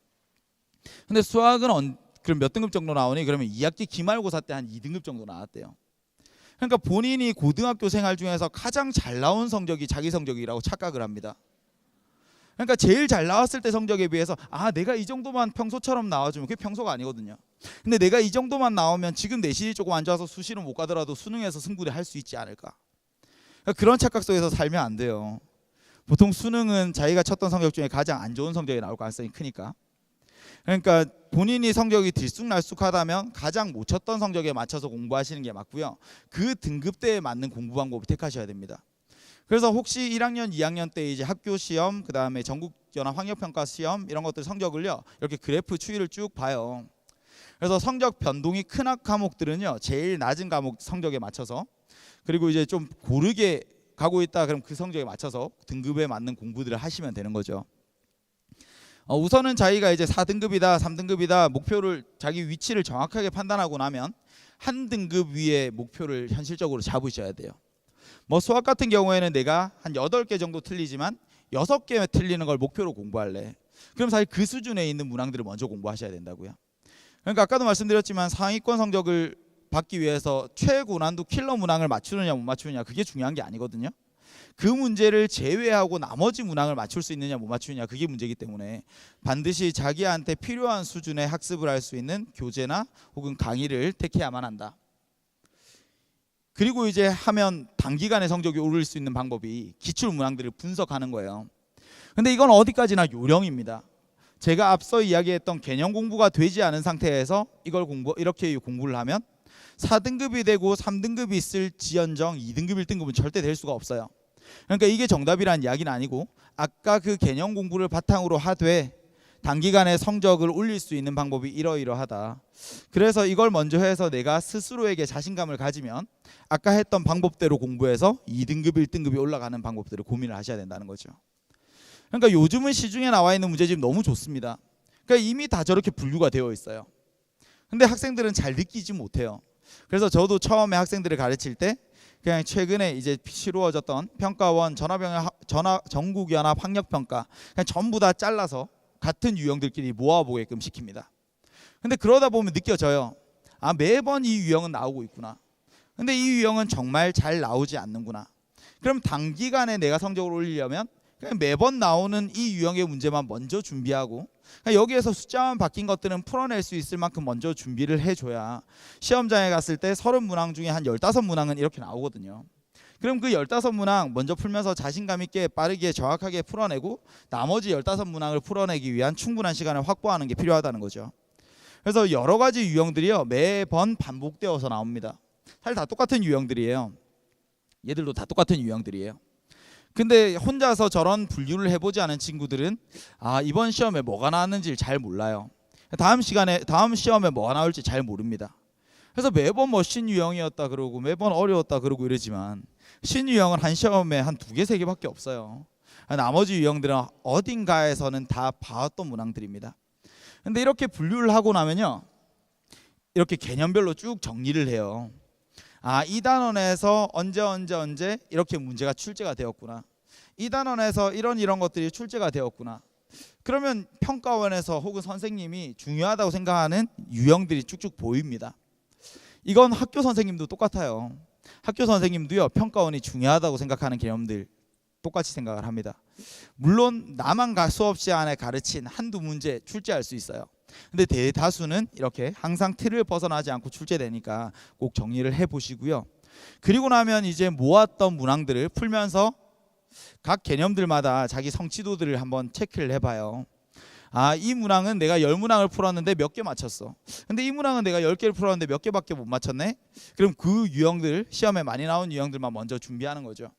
근데 수학은 그럼 몇 등급 정도 나오니? 그러면 2학기 기말고사 때 한 2등급 정도 나왔대요. 그러니까 본인이 고등학교 생활 중에서 가장 잘 나온 성적이 자기 성적이라고 착각을 합니다. 그러니까 제일 잘 나왔을 때 성적에 비해서 내가 이 정도만 평소처럼 나와주면, 그게 평소가 아니거든요. 근데 내가 이 정도만 나오면 지금 내신이 조금 안 좋아서 수시로 못 가더라도 수능에서 승부를 할 수 있지 않을까. 그러니까 그런 착각 속에서 살면 안 돼요. 보통 수능은 자기가 쳤던 성적 중에 가장 안 좋은 성적이 나올 가능성이 크니까. 그러니까 본인이 성적이 들쑥날쑥하다면 가장 못 쳤던 성적에 맞춰서 공부하시는 게 맞고요. 그 등급대에 맞는 공부 방법을 택하셔야 됩니다. 그래서 혹시 1학년, 2학년 때 이제 학교 시험, 그 다음에 전국연합 학력평가 시험 이런 것들 성적을요 이렇게 그래프 추이를 쭉 봐요. 그래서 성적 변동이 큰 과목들은요 제일 낮은 과목 성적에 맞춰서, 그리고 이제 좀 고르게 가고 있다 그럼 그 성적에 맞춰서 등급에 맞는 공부들을 하시면 되는 거죠. 우선은 자기가 이제 4등급이다 3등급이다 목표를, 자기 위치를 정확하게 판단하고 나면 한 등급 위에 목표를 현실적으로 잡으셔야 돼요. 뭐 수학 같은 경우에는 내가 한 8개 정도 틀리지만 6개 틀리는 걸 목표로 공부할래. 그럼 사실 그 수준에 있는 문항들을 먼저 공부하셔야 된다고요. 그러니까 아까도 말씀드렸지만 상위권 성적을 받기 위해서 최고난도 킬러 문항을 맞추느냐 못 맞추느냐 그게 중요한 게 아니거든요. 그 문제를 제외하고 나머지 문항을 맞출 수 있느냐 못 맞추느냐 그게 문제이기 때문에 반드시 자기한테 필요한 수준의 학습을 할 수 있는 교재나 혹은 강의를 택해야만 한다. 그리고 이제 하면 단기간에 성적이 오를 수 있는 방법이 기출 문항들을 분석하는 거예요. 근데 이건 어디까지나 요령입니다. 제가 앞서 이야기했던 개념 공부가 되지 않은 상태에서 이렇게 공부를 하면 4등급이 되고 3등급이 있을지언정 2등급 1등급은 절대 될 수가 없어요. 그러니까 이게 정답이란 이야기는 아니고, 아까 그 개념 공부를 바탕으로 하되 단기간에 성적을 올릴 수 있는 방법이 이러이러하다. 그래서 이걸 먼저 해서 내가 스스로에게 자신감을 가지면 아까 했던 방법대로 공부해서 2등급 1등급이 올라가는 방법들을 고민을 하셔야 된다는 거죠. 그러니까 요즘은 시중에 나와 있는 문제집 너무 좋습니다. 그러니까 이미 다 저렇게 분류가 되어 있어요. 근데 학생들은 잘 느끼지 못해요. 그래서 저도 처음에 학생들을 가르칠 때 그냥 최근에 이제 치루어졌던 평가원 전국연합 학력평가 그냥 전부 다 잘라서 같은 유형들끼리 모아보게끔 시킵니다. 근데 그러다 보면 느껴져요. 매번 이 유형은 나오고 있구나. 근데 이 유형은 정말 잘 나오지 않는구나. 그럼 단기간에 내가 성적을 올리려면 그냥 매번 나오는 이 유형의 문제만 먼저 준비하고, 여기에서 숫자만 바뀐 것들은 풀어낼 수 있을 만큼 먼저 준비를 해줘야 시험장에 갔을 때 30문항 중에 한 15문항은 이렇게 나오거든요. 그럼 그 15문항 먼저 풀면서 자신감 있게 빠르게 정확하게 풀어내고 나머지 15문항을 풀어내기 위한 충분한 시간을 확보하는 게 필요하다는 거죠. 그래서 여러 가지 유형들이요 매번 반복되어서 나옵니다. 사실 다 똑같은 유형들이에요. 얘들도 다 똑같은 유형들이에요. 근데 혼자서 저런 분류를 해보지 않은 친구들은 이번 시험에 뭐가 나왔는지를 잘 몰라요. 다음 시험에 뭐가 나올지 잘 모릅니다. 그래서 매번 뭐 신유형이었다 그러고 매번 어려웠다 그러고 이러지만 신유형은 한 시험에 한 2개 3개밖에 없어요. 나머지 유형들은 어딘가에서는 다 봐왔던 문항들입니다. 근데 이렇게 분류를 하고 나면요 이렇게 개념별로 쭉 정리를 해요. 이 단원에서 언제 이렇게 문제가 출제가 되었구나. 이 단원에서 이런 것들이 출제가 되었구나. 그러면 평가원에서 혹은 선생님이 중요하다고 생각하는 유형들이 쭉쭉 보입니다. 이건 학교 선생님도 똑같아요. 학교 선생님도요, 평가원이 중요하다고 생각하는 개념들 똑같이 생각을 합니다. 물론 나만 수업 시간에 가르친 한두 문제 출제할 수 있어요. 근데 대다수는 이렇게 항상 틀을 벗어나지 않고 출제되니까 꼭 정리를 해보시고요. 그리고 나면 이제 모았던 문항들을 풀면서 각 개념들마다 자기 성취도들을 한번 체크를 해봐요. 아, 이 문항은 내가 10문항을 풀었는데 몇 개 맞췄어. 근데 이 문항은 내가 10개를 풀었는데 몇 개밖에 못 맞췄네. 그럼 그 유형들, 시험에 많이 나온 유형들만 먼저 준비하는 거죠.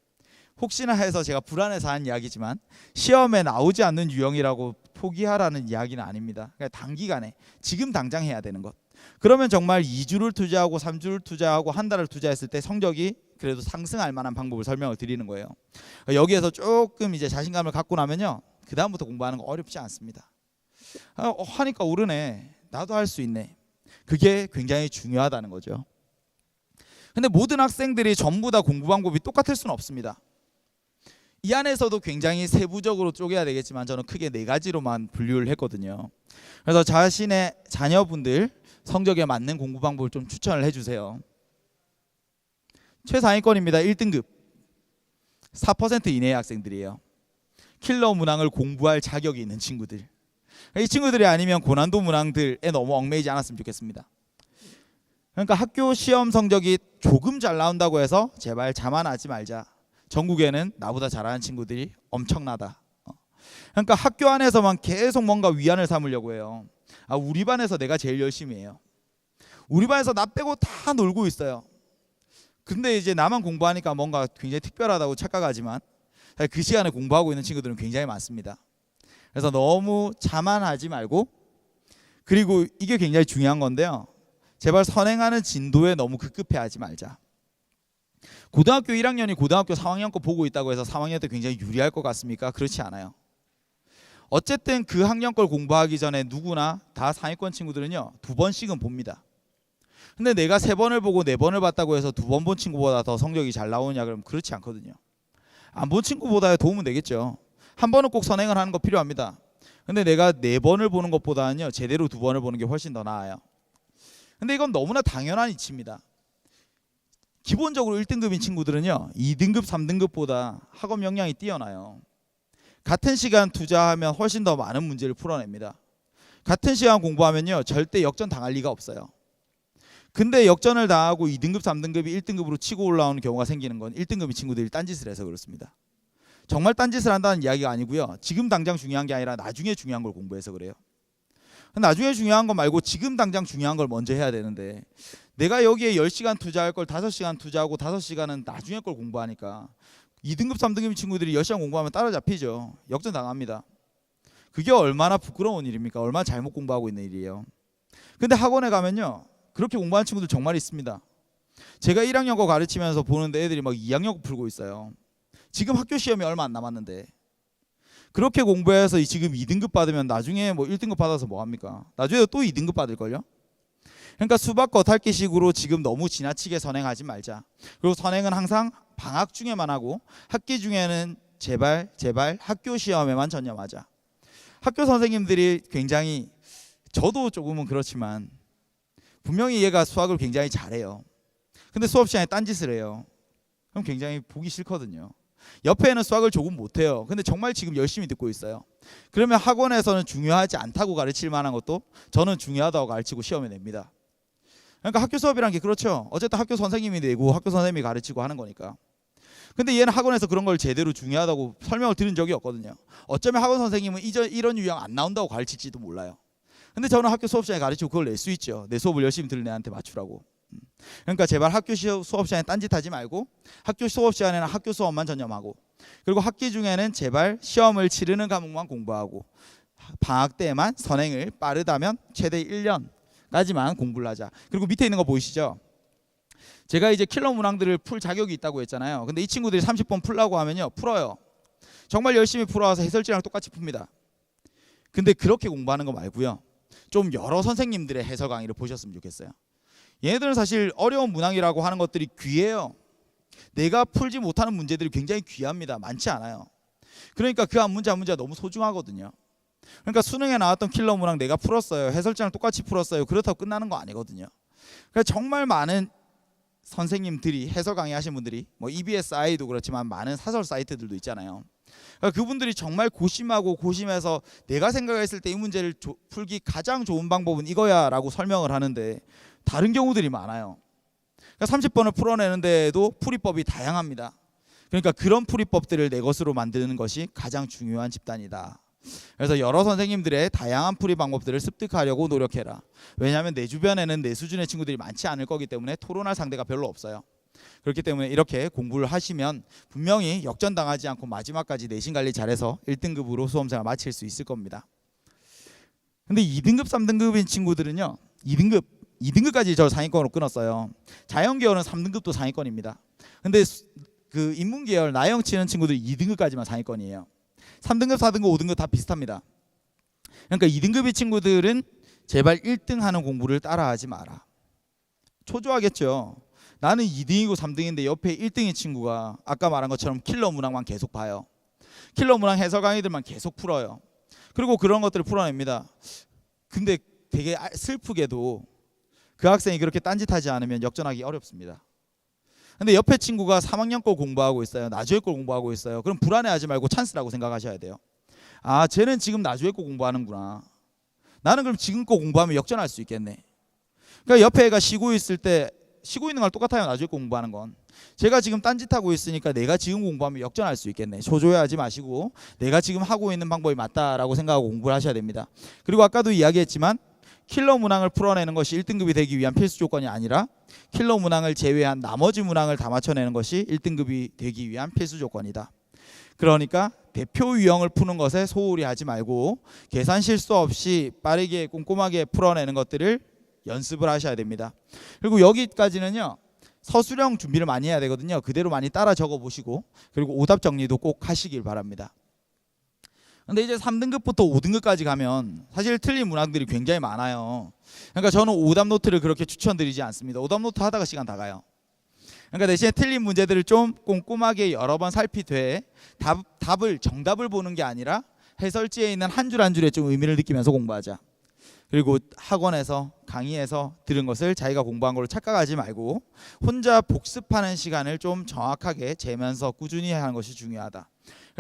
혹시나 해서 제가 불안해서 한 이야기지만 시험에 나오지 않는 유형이라고 포기하라는 이야기는 아닙니다. 그러니까 단기간에 지금 당장 해야 되는 것. 그러면 정말 2주를 투자하고 3주를 투자하고 한 달을 투자했을 때 성적이 그래도 상승할 만한 방법을 설명을 드리는 거예요. 여기에서 조금 이제 자신감을 갖고 나면요, 그 다음부터 공부하는 거 어렵지 않습니다. 하니까 오르네, 나도 할 수 있네. 그게 굉장히 중요하다는 거죠. 근데 모든 학생들이 전부 다 공부 방법이 똑같을 수는 없습니다. 이 안에서도 굉장히 세부적으로 쪼개야 되겠지만 저는 크게 4가지로만 분류를 했거든요. 그래서 자신의 자녀분들 성적에 맞는 공부 방법을 좀 추천을 해주세요. 최상위권입니다. 1등급 4% 이내의 학생들이에요. 킬러 문항을 공부할 자격이 있는 친구들. 이 친구들이 아니면 고난도 문항들에 너무 얽매이지 않았으면 좋겠습니다. 그러니까 학교 시험 성적이 조금 잘 나온다고 해서 제발 자만하지 말자. 전국에는 나보다 잘하는 친구들이 엄청나다. 그러니까 학교 안에서만 계속 뭔가 위안을 삼으려고 해요. 아, 우리 반에서 내가 제일 열심히 해요. 우리 반에서 나 빼고 다 놀고 있어요. 근데 이제 나만 공부하니까 뭔가 굉장히 특별하다고 착각하지만 그 시간에 공부하고 있는 친구들은 굉장히 많습니다. 그래서 너무 자만하지 말고, 그리고 이게 굉장히 중요한 건데요, 제발 선행하는 진도에 너무 급급해하지 말자. 고등학교 1학년이 고등학교 3학년 거 보고 있다고 해서 3학년 때 굉장히 유리할 것 같습니까? 그렇지 않아요. 어쨌든 그 학년 걸 공부하기 전에 누구나 다 상위권 친구들은요 2번씩은 봅니다. 근데 내가 3번을 보고 4번을 봤다고 해서 2번 본 친구보다 더 성적이 잘 나오냐 그러면 그렇지 않거든요. 안 본 친구보다 도움은 되겠죠. 한 번은 꼭 선행을 하는 거 필요합니다. 근데 내가 4번을 보는 것보다는요 제대로 2번을 보는 게 훨씬 더 나아요. 근데 이건 너무나 당연한 이치입니다. 기본적으로 1등급인 친구들은요 2등급 3등급보다 학업 역량이 뛰어나요. 같은 시간 투자하면 훨씬 더 많은 문제를 풀어냅니다. 같은 시간 공부하면요 절대 역전 당할 리가 없어요. 근데 역전을 당하고 2등급 3등급이 1등급으로 치고 올라오는 경우가 생기는 건 1등급인 친구들이 딴짓을 해서 그렇습니다. 정말 딴짓을 한다는 이야기가 아니고요, 지금 당장 중요한 게 아니라 나중에 중요한 걸 공부해서 그래요. 나중에 중요한 거 말고 지금 당장 중요한 걸 먼저 해야 되는데, 내가 여기에 10시간 투자할 걸 5시간 투자하고 5시간은 나중에 걸 공부하니까 2등급 3등급 친구들이 10시간 공부하면 따라잡히죠. 역전 당합니다. 그게 얼마나 부끄러운 일입니까? 얼마나 잘못 공부하고 있는 일이에요. 근데 학원에 가면요 그렇게 공부하는 친구들 정말 있습니다. 제가 1학년 거 가르치면서 보는데 애들이 막 2학년 거 풀고 있어요. 지금 학교 시험이 얼마 안 남았는데 그렇게 공부해서 지금 2등급 받으면 나중에 뭐 1등급 받아서 뭐 합니까? 나중에 또 2등급 받을걸요? 그러니까 수박 겉핥기식으로 지금 너무 지나치게 선행하지 말자. 그리고 선행은 항상 방학 중에만 하고 학기 중에는 제발 학교 시험에만 전념하자. 학교 선생님들이 굉장히, 저도 조금은 그렇지만 분명히 얘가 수학을 굉장히 잘해요. 근데 수업 시간에 딴짓을 해요. 그럼 굉장히 보기 싫거든요. 옆에는 수학을 조금 못해요. 근데 정말 지금 열심히 듣고 있어요. 그러면 학원에서는 중요하지 않다고 가르칠 만한 것도 저는 중요하다고 가르치고 시험에 냅니다. 그러니까 학교 수업이란 게 그렇죠. 어쨌든 학교 선생님이 내고 학교 선생님이 가르치고 하는 거니까. 근데 얘는 학원에서 그런 걸 제대로 중요하다고 설명을 들은 적이 없거든요. 어쩌면 학원 선생님은 이런 유형 안 나온다고 가르칠지도 몰라요. 근데 저는 학교 수업 시간에 가르치고 그걸 낼 수 있죠. 내 수업을 열심히 들은 애한테 맞추라고. 그러니까 제발 학교 수업 시간에 딴짓하지 말고 학교 수업 시간에는 학교 수업만 전념하고, 그리고 학기 중에는 제발 시험을 과목만 공부하고 방학 때에만 선행을 빠르다면 최대 1년까지만 공부를 하자. 그리고 밑에 있는 거 보이시죠? 제가 이제 킬러 문항들을 풀 자격이 있다고 했잖아요. 근데 이 친구들이 30번 풀라고 하면요 풀어요. 정말 열심히 풀어와서 해설지랑 똑같이 풉니다. 근데 그렇게 공부하는 거 말고요, 좀 여러 선생님들의 해설 강의를 보셨으면 좋겠어요. 얘네들은 사실 어려운 문항이라고 하는 것들이 귀해요. 내가 풀지 못하는 문제들이 굉장히 귀합니다. 많지 않아요. 그러니까 그 한 문제 한 문제가 너무 소중하거든요. 그러니까 수능에 나왔던 킬러 문항 내가 풀었어요. 해설장을 똑같이 풀었어요. 그렇다고 끝나는 거 아니거든요. 그러니까 정말 많은 선생님들이 해설 강의하신 분들이 뭐 EBSI도 그렇지만 많은 사설 사이트들도 있잖아요. 그러니까 그분들이 정말 고심하고 고심해서 내가 생각했을 때 이 문제를 풀기 가장 좋은 방법은 이거야 라고 설명을 하는데 다른 경우들이 많아요. 그러니까 30번을 풀어내는데도 풀이법이 다양합니다. 그러니까 그런 풀이법들을 내 것으로 만드는 것이 가장 중요한 집단이다. 그래서 여러 선생님들의 다양한 풀이 방법들을 습득하려고 노력해라. 왜냐하면 내 주변에는 내 수준의 친구들이 많지 않을 거기 때문에 토론할 상대가 별로 없어요. 그렇기 때문에 이렇게 공부를 하시면 분명히 역전당하지 않고 마지막까지 내신 관리 잘해서 1등급으로 수험생활 마칠 수 있을 겁니다. 근데 2등급 3등급인 친구들은요, 2등급까지 저 상위권으로 끊었어요. 자연계열은 3등급도 상위권입니다. 근데 그 인문계열 나영 치는 친구들이 2등급까지만 상위권이에요. 3등급 4등급 5등급 다 비슷합니다. 그러니까 2등급의 친구들은 제발 1등 하는 공부를 따라하지 마라. 초조하겠죠. 나는 2등이고 3등인데 옆에 1등인 친구가 아까 말한 것처럼 킬러 문항만 계속 봐요. 킬러 문항 해설 강의들만 계속 풀어요. 그리고 그런 것들을 풀어냅니다. 근데 되게 슬프게도 그 학생이 그렇게 딴짓하지 않으면 역전하기 어렵습니다. 근데 옆에 친구가 3학년 걸 공부하고 있어요. 나주의 걸 공부하고 있어요. 그럼 불안해하지 말고 찬스라고 생각하셔야 돼요. 아, 쟤는 지금 나주의 거 공부하는구나. 나는 그럼 지금 거 공부하면 역전할 수 있겠네. 그러니까 옆에 애가 쉬고 있을 때 쉬고 있는 걸 똑같아요. 나주의 거 공부하는 건. 제가 지금 딴짓하고 있으니까 내가 지금 공부하면 역전할 수 있겠네. 초조해하지 마시고 내가 지금 하고 있는 방법이 맞다라고 생각하고 공부를 하셔야 됩니다. 그리고 아까도 이야기했지만 킬러 문항을 풀어내는 것이 1등급이 되기 위한 필수 조건이 아니라 킬러 문항을 제외한 나머지 문항을 다 맞춰내는 것이 1등급이 되기 위한 필수 조건이다. 그러니까 대표 유형을 푸는 것에 소홀히 하지 말고 계산 실수 없이 빠르게 꼼꼼하게 풀어내는 것들을 연습을 하셔야 됩니다. 그리고 여기까지는요, 서술형 준비를 많이 해야 되거든요. 그대로 많이 따라 적어 보시고 그리고 오답 정리도 꼭 하시길 바랍니다. 근데 이제 3등급부터 5등급까지 가면 사실 틀린 문항들이 굉장히 많아요. 그러니까 저는 오답 노트를 그렇게 추천드리지 않습니다. 오답 노트 하다가 시간 다 가요. 그러니까 대신에 틀린 문제들을 좀 꼼꼼하게 여러 번 살피되 정답을 보는 게 아니라 해설지에 있는 한 줄 한 줄에 좀 의미를 느끼면서 공부하자. 그리고 학원에서 강의에서 들은 것을 자기가 공부한 걸로 착각하지 말고 혼자 복습하는 시간을 좀 정확하게 재면서 꾸준히 하는 것이 중요하다.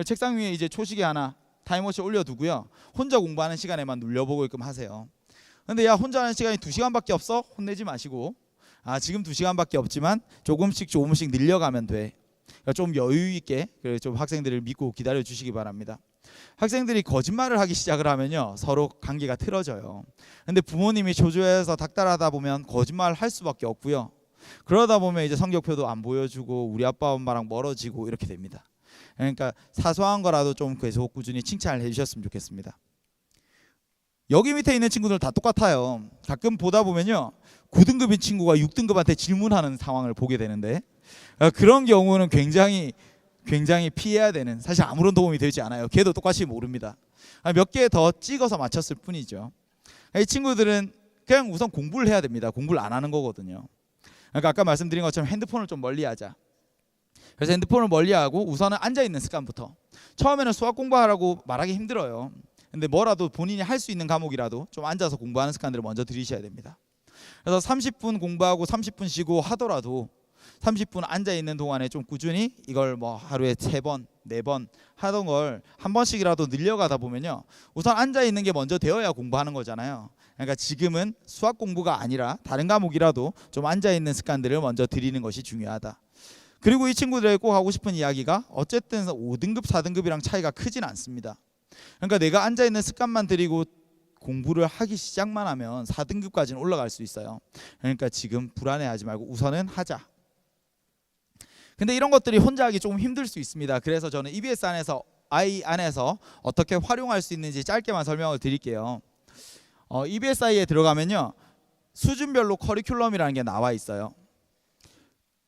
책상 위에 이제 초시계 하나 타임워치 올려두고요, 혼자 공부하는 시간에만 눌려보게끔 하세요. 근데 야, 혼자 하는 시간이 2시간밖에 없어? 혼내지 마시고, 아, 지금 2시간밖에 없지만 조금씩 늘려가면 돼. 그러니까 좀 여유 있게 좀 학생들을 믿고 기다려 주시기 바랍니다. 학생들이 거짓말을 하기 시작을 하면요, 서로 관계가 틀어져요. 근데 부모님이 초조해서 닥달하다 보면 거짓말을 할 수밖에 없고요. 그러다 보면 이제 성적표도 안 보여주고 우리 아빠 엄마랑 멀어지고 이렇게 됩니다. 그러니까 사소한 거라도 좀 계속 꾸준히 칭찬을 해주셨으면 좋겠습니다. 여기 밑에 있는 친구들 다 똑같아요. 가끔 보다 보면요, 9등급인 친구가 6등급한테 질문하는 상황을 보게 되는데 그런 경우는 굉장히 피해야 되는, 사실 아무런 도움이 되지 않아요. 걔도 똑같이 모릅니다. 몇 개 더 찍어서 맞췄을 뿐이죠. 이 친구들은 그냥 우선 공부를 해야 됩니다. 공부를 안 하는 거거든요. 그러니까 아까 말씀드린 것처럼 핸드폰을 좀 멀리하자. 그래서 핸드폰을 멀리하고 우선은 앉아있는 습관부터. 처음에는 수학 공부하라고 말하기 힘들어요. 근데 뭐라도 본인이 할 수 있는 과목이라도 좀 앉아서 공부하는 습관들을 먼저 들이셔야 됩니다. 그래서 30분 공부하고 30분 쉬고 하더라도 30분 앉아있는 동안에 좀 꾸준히 이걸 뭐 하루에 3번, 4번 하던 걸 한 번씩이라도 늘려가다 보면요, 우선 앉아있는 게 먼저 되어야 공부하는 거잖아요. 그러니까 지금은 수학 공부가 아니라 다른 과목이라도 좀 앉아있는 습관들을 먼저 들이는 것이 중요하다. 그리고 이 친구들에게 꼭 하고 싶은 이야기가 어쨌든 5등급, 4등급이랑 차이가 크진 않습니다. 그러니까 내가 앉아있는 습관만 들이고 공부를 하기 시작만 하면 4등급까지는 올라갈 수 있어요. 그러니까 지금 불안해하지 말고 우선은 하자. 근데 이런 것들이 혼자 하기 조금 힘들 수 있습니다. 그래서 저는 EBS 안에서 어떻게 활용할 수 있는지 짧게만 설명을 드릴게요. EBSI에 들어가면요, 수준별로 커리큘럼이라는 게 나와 있어요.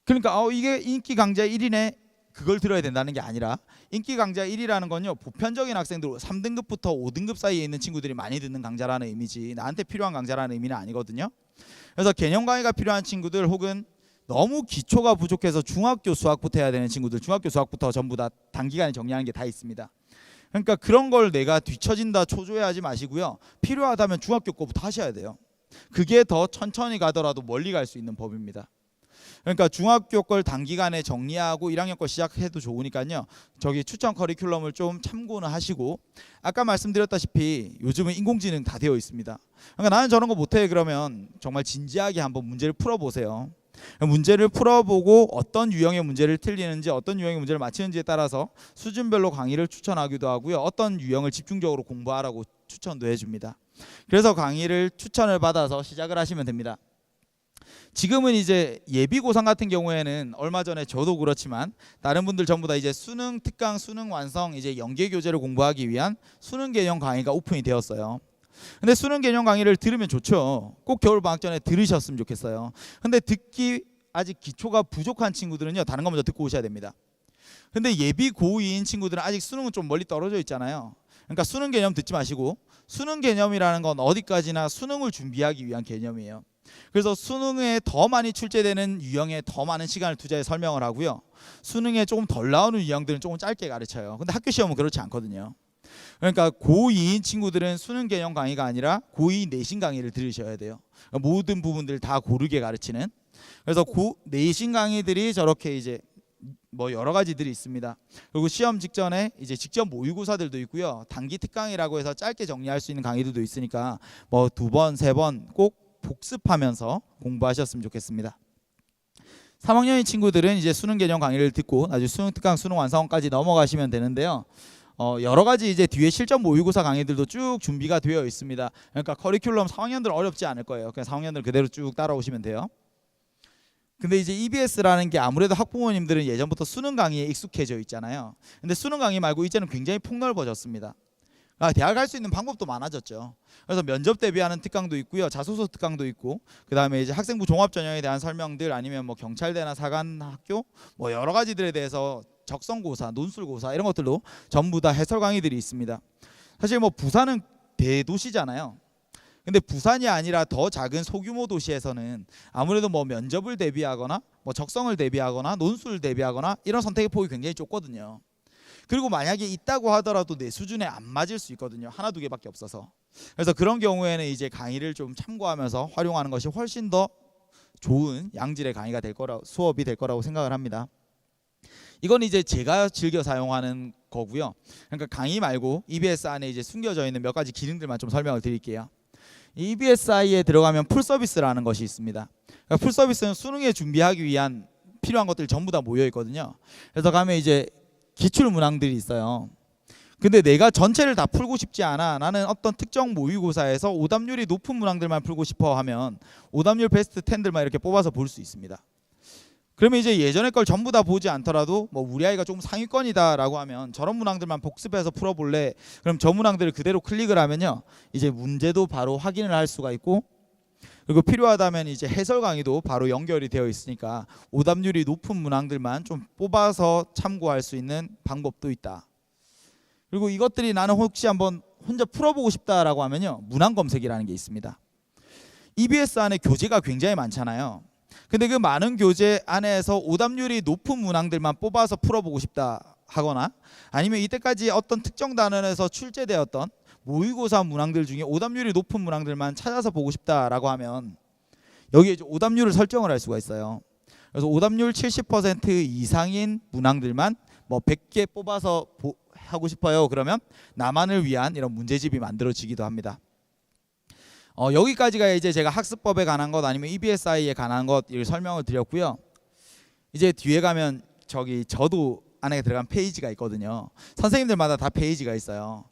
그러니까 이게 인기 강좌 1이네, 그걸 들어야 된다는 게 아니라, 인기 강좌 1이라는 건요, 보편적인 학생들 3등급부터 5등급 사이에 있는 친구들이 많이 듣는 강좌라는 의미지 나한테 필요한 강좌라는 의미는 아니거든요. 그래서 개념 강의가 필요한 친구들, 혹은 너무 기초가 부족해서 중학교 수학부터 해야 되는 친구들, 중학교 수학부터 전부 다 단기간에 정리하는 게 다 있습니다. 그러니까 그런 걸 내가 뒤처진다 초조해하지 마시고요. 필요하다면 중학교 거부터 하셔야 돼요. 그게 더 천천히 가더라도 멀리 갈 수 있는 법입니다. 그러니까 중학교 걸 단기간에 정리하고 1학년 거 시작해도 좋으니까요. 저기 추천 커리큘럼을 좀 참고는 하시고, 아까 말씀드렸다시피 요즘은 인공지능 다 되어 있습니다. 그러니까 나는 저런 거 못해 그러면 정말 진지하게 한번 문제를 풀어보세요. 문제를 풀어보고 어떤 유형의 문제를 틀리는지 어떤 유형의 문제를 맞히는지에 따라서 수준별로 강의를 추천하기도 하고요. 어떤 유형을 집중적으로 공부하라고 추천도 해줍니다. 그래서 강의를 추천을 받아서 시작을 하시면 됩니다. 지금은 이제 예비 고3 같은 경우에는 얼마 전에 저도 그렇지만 다른 분들 전부 다 이제 수능 특강, 수능 완성, 이제 연계 교재를 공부하기 위한 수능 개념 강의가 오픈이 되었어요. 근데 수능 개념 강의를 들으면 좋죠. 꼭 겨울 방학 전에 들으셨으면 좋겠어요. 근데 듣기 아직 기초가 부족한 친구들은요, 다른 거 먼저 듣고 오셔야 됩니다. 근데 예비 고2인 친구들은 아직 수능은 좀 멀리 떨어져 있잖아요. 그러니까 수능 개념 듣지 마시고, 수능 개념이라는 건 어디까지나 수능을 준비하기 위한 개념이에요. 그래서 수능에 더 많이 출제되는 유형에 더 많은 시간을 투자해 설명을 하고요. 수능에 조금 덜 나오는 유형들은 조금 짧게 가르쳐요. 근데 학교 시험은 그렇지 않거든요. 그러니까 고2인 친구들은 수능 개념 강의가 아니라 고2 내신 강의를 들으셔야 돼요. 그러니까 모든 부분들 다 고르게 가르치는. 그래서 내신 강의들이 저렇게 이제 뭐 여러 가지들이 있습니다. 그리고 시험 직전에 이제 직접 모의고사들도 있고요. 단기 특강이라고 해서 짧게 정리할 수 있는 강의들도 있으니까 뭐 2번, 3번 꼭 복습하면서 공부하셨으면 좋겠습니다. 3학년인 친구들은 이제 수능 개념 강의를 듣고 나중에 수능 특강, 수능 완성까지 넘어가시면 되는데요. 여러 가지 이제 뒤에 실전 모의고사 강의들도 쭉 준비가 되어 있습니다. 그러니까 커리큘럼 3학년들 어렵지 않을 거예요. 그냥 3학년들 그대로 쭉 따라오시면 돼요. 근데 이제 EBS라는 게 아무래도 학부모님들은 예전부터 수능 강의에 익숙해져 있잖아요. 근데 수능 강의 말고 이제는 굉장히 폭넓어졌습니다. 대학 갈 수 있는 방법도 많아졌죠. 그래서 면접 대비하는 특강도 있고요, 자소서 특강도 있고, 그 다음에 이제 학생부 종합 전형에 대한 설명들, 아니면 뭐 경찰대나 사관학교 뭐 여러 가지들에 대해서 적성고사, 논술고사 이런 것들도 전부 다 해설 강의들이 있습니다. 사실 뭐 부산은 대도시잖아요. 근데 부산이 아니라 더 작은 소규모 도시에서는 아무래도 뭐 면접을 대비하거나 뭐 적성을 대비하거나 논술을 대비하거나 이런 선택의 폭이 굉장히 좁거든요. 그리고 만약에 있다고 하더라도 내 수준에 안 맞을 수 있거든요. 하나 두 개밖에 없어서. 그래서 그런 경우에는 이제 강의를 좀 참고하면서 활용하는 것이 훨씬 더 좋은 양질의 강의가 될 거라, 수업이 될 거라고 생각을 합니다. 이건 이제 제가 즐겨 사용하는 거고요. 그러니까 강의 말고 EBS 안에 이제 숨겨져 있는 몇 가지 기능들만 좀 설명을 드릴게요. EBSI에 들어가면 풀 서비스라는 것이 있습니다. 그러니까 풀 서비스는 수능에 준비하기 위한 필요한 것들이 전부 다 모여 있거든요. 그래서 가면 이제 기출 문항들이 있어요. 근데 내가 전체를 다 풀고 싶지 않아, 나는 어떤 특정 모의고사에서 오답률이 높은 문항들만 풀고 싶어 하면 오답률 베스트 10들만 이렇게 뽑아서 볼 수 있습니다. 그러면 이제 예전에 걸 전부 다 보지 않더라도 뭐 우리 아이가 조금 상위권이다 라고 하면 저런 문항들만 복습해서 풀어볼래? 그럼 저 문항들을 그대로 클릭을 하면요, 이제 문제도 바로 확인을 할 수가 있고, 그리고 필요하다면 이제 해설 강의도 바로 연결이 되어 있으니까 오답률이 높은 문항들만 좀 뽑아서 참고할 수 있는 방법도 있다. 그리고 이것들이 나는 혹시 한번 혼자 풀어보고 싶다라고 하면요, 문항 검색이라는 게 있습니다. EBS 안에 교재가 굉장히 많잖아요. 근데 그 많은 교재 안에서 오답률이 높은 문항들만 뽑아서 풀어보고 싶다 하거나, 아니면 이때까지 어떤 특정 단원에서 출제되었던 모의고사 문항들 중에 오답률이 높은 문항들만 찾아서 보고 싶다라고 하면 여기에 이제 오답률을 설정을 할 수가 있어요. 그래서 오답률 70% 이상인 문항들만 뭐 100개 뽑아서 하고 싶어요. 그러면 나만을 위한 이런 문제집이 만들어지기도 합니다. 여기까지가 이제 제가 학습법에 관한 것, 아니면 EBSI에 관한 것 설명을 드렸고요. 이제 뒤에 가면 저도 안에 들어간 페이지가 있거든요. 선생님들마다 다 페이지가 있어요.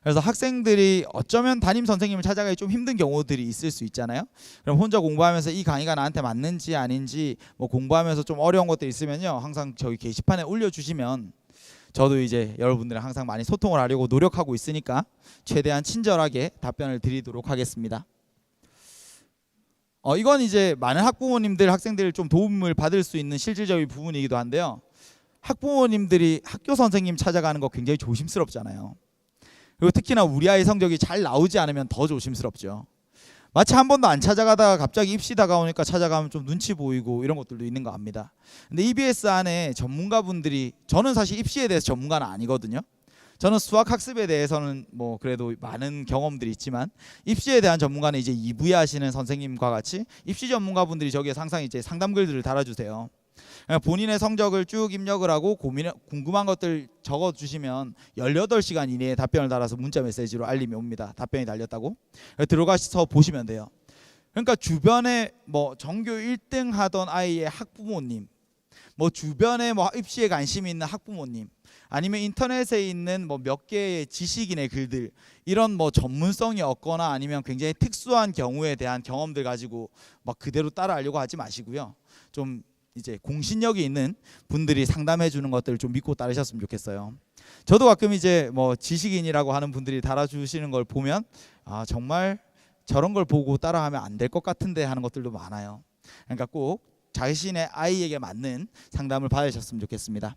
그래서 학생들이 어쩌면 담임 선생님을 찾아가기 좀 힘든 경우들이 있을 수 있잖아요. 그럼 혼자 공부하면서 이 강의가 나한테 맞는지 아닌지 뭐 공부하면서 좀 어려운 것들 있으면요, 항상 저기 게시판에 올려주시면 저도 이제 여러분들이랑 항상 많이 소통을 하려고 노력하고 있으니까 최대한 친절하게 답변을 드리도록 하겠습니다. 이건 이제 많은 학부모님들, 학생들 좀 도움을 받을 수 있는 실질적인 부분이기도 한데요. 학부모님들이 학교 선생님 찾아가는 거 굉장히 조심스럽잖아요. 그리고 특히나 우리 아이 성적이 잘 나오지 않으면 더 조심스럽죠. 마치 한 번도 안 찾아가다가 갑자기 입시 다가오니까 찾아가면 좀 눈치 보이고 이런 것들도 있는 거 압니다. 근데 EBS 안에 전문가분들이, 저는 사실 입시에 대해서 전문가는 아니거든요. 저는 수학 학습에 대해서는 뭐 그래도 많은 경험들이 있지만 입시에 대한 전문가는 이제 이부하시는 선생님과 같이 입시 전문가분들이 저기에 항상 이제 상담 글들을 달아주세요. 본인의 성적을 쭉 입력을 하고 궁금한 것들 적어주시면 18시간 이내에 답변을 달아서 문자 메시지로 알림이 옵니다. 답변이 달렸다고. 들어가서 보시면 돼요. 그러니까 주변에 뭐 전교 1등 하던 아이의 학부모님, 뭐 주변에 뭐 입시에 관심이 있는 학부모님, 아니면 인터넷에 있는 뭐 몇 개의 지식인의 글들, 이런 뭐 전문성이 없거나 아니면 굉장히 특수한 경우에 대한 경험들 가지고 막 그대로 따라하려고 하지 마시고요. 좀 이제 공신력이 있는 분들이 상담해 주는 것들을 좀 믿고 따르셨으면 좋겠어요. 저도 가끔 이제 뭐 지식인이라고 하는 분들이 달아주시는 걸 보면 아, 정말 저런 걸 보고 따라하면 안 될 것 같은데 하는 것들도 많아요. 그러니까 꼭 자신의 아이에게 맞는 상담을 받으셨으면 좋겠습니다.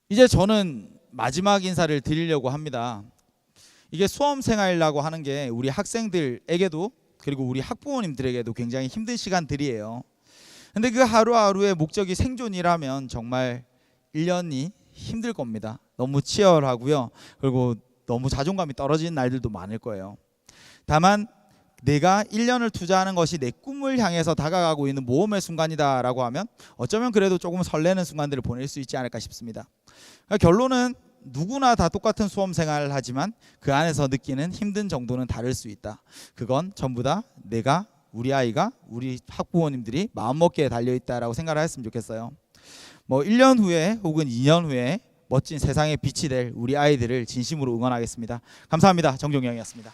이제 저는 마지막 인사를 드리려고 합니다. 이게 수험생활이라고 하는 게 우리 학생들에게도 그리고 우리 학부모님들에게도 굉장히 힘든 시간들이에요. 근데 그 하루하루의 목적이 생존이라면 정말 1년이 힘들 겁니다. 너무 치열하고요. 그리고 너무 자존감이 떨어지는 날들도 많을 거예요. 다만 내가 1년을 투자하는 것이 내 꿈을 향해서 다가가고 있는 모험의 순간이다라고 하면 어쩌면 그래도 조금 설레는 순간들을 보낼 수 있지 않을까 싶습니다. 결론은 누구나 다 똑같은 수험 생활을 하지만 그 안에서 느끼는 힘든 정도는 다를 수 있다. 그건 전부 다 내가, 우리 아이가, 우리 학부모님들이 마음먹기에 달려있다라고 생각을 했으면 좋겠어요. 뭐 1년 후에 혹은 2년 후에 멋진 세상의 빛이 될 우리 아이들을 진심으로 응원하겠습니다. 감사합니다. 정종영이었습니다.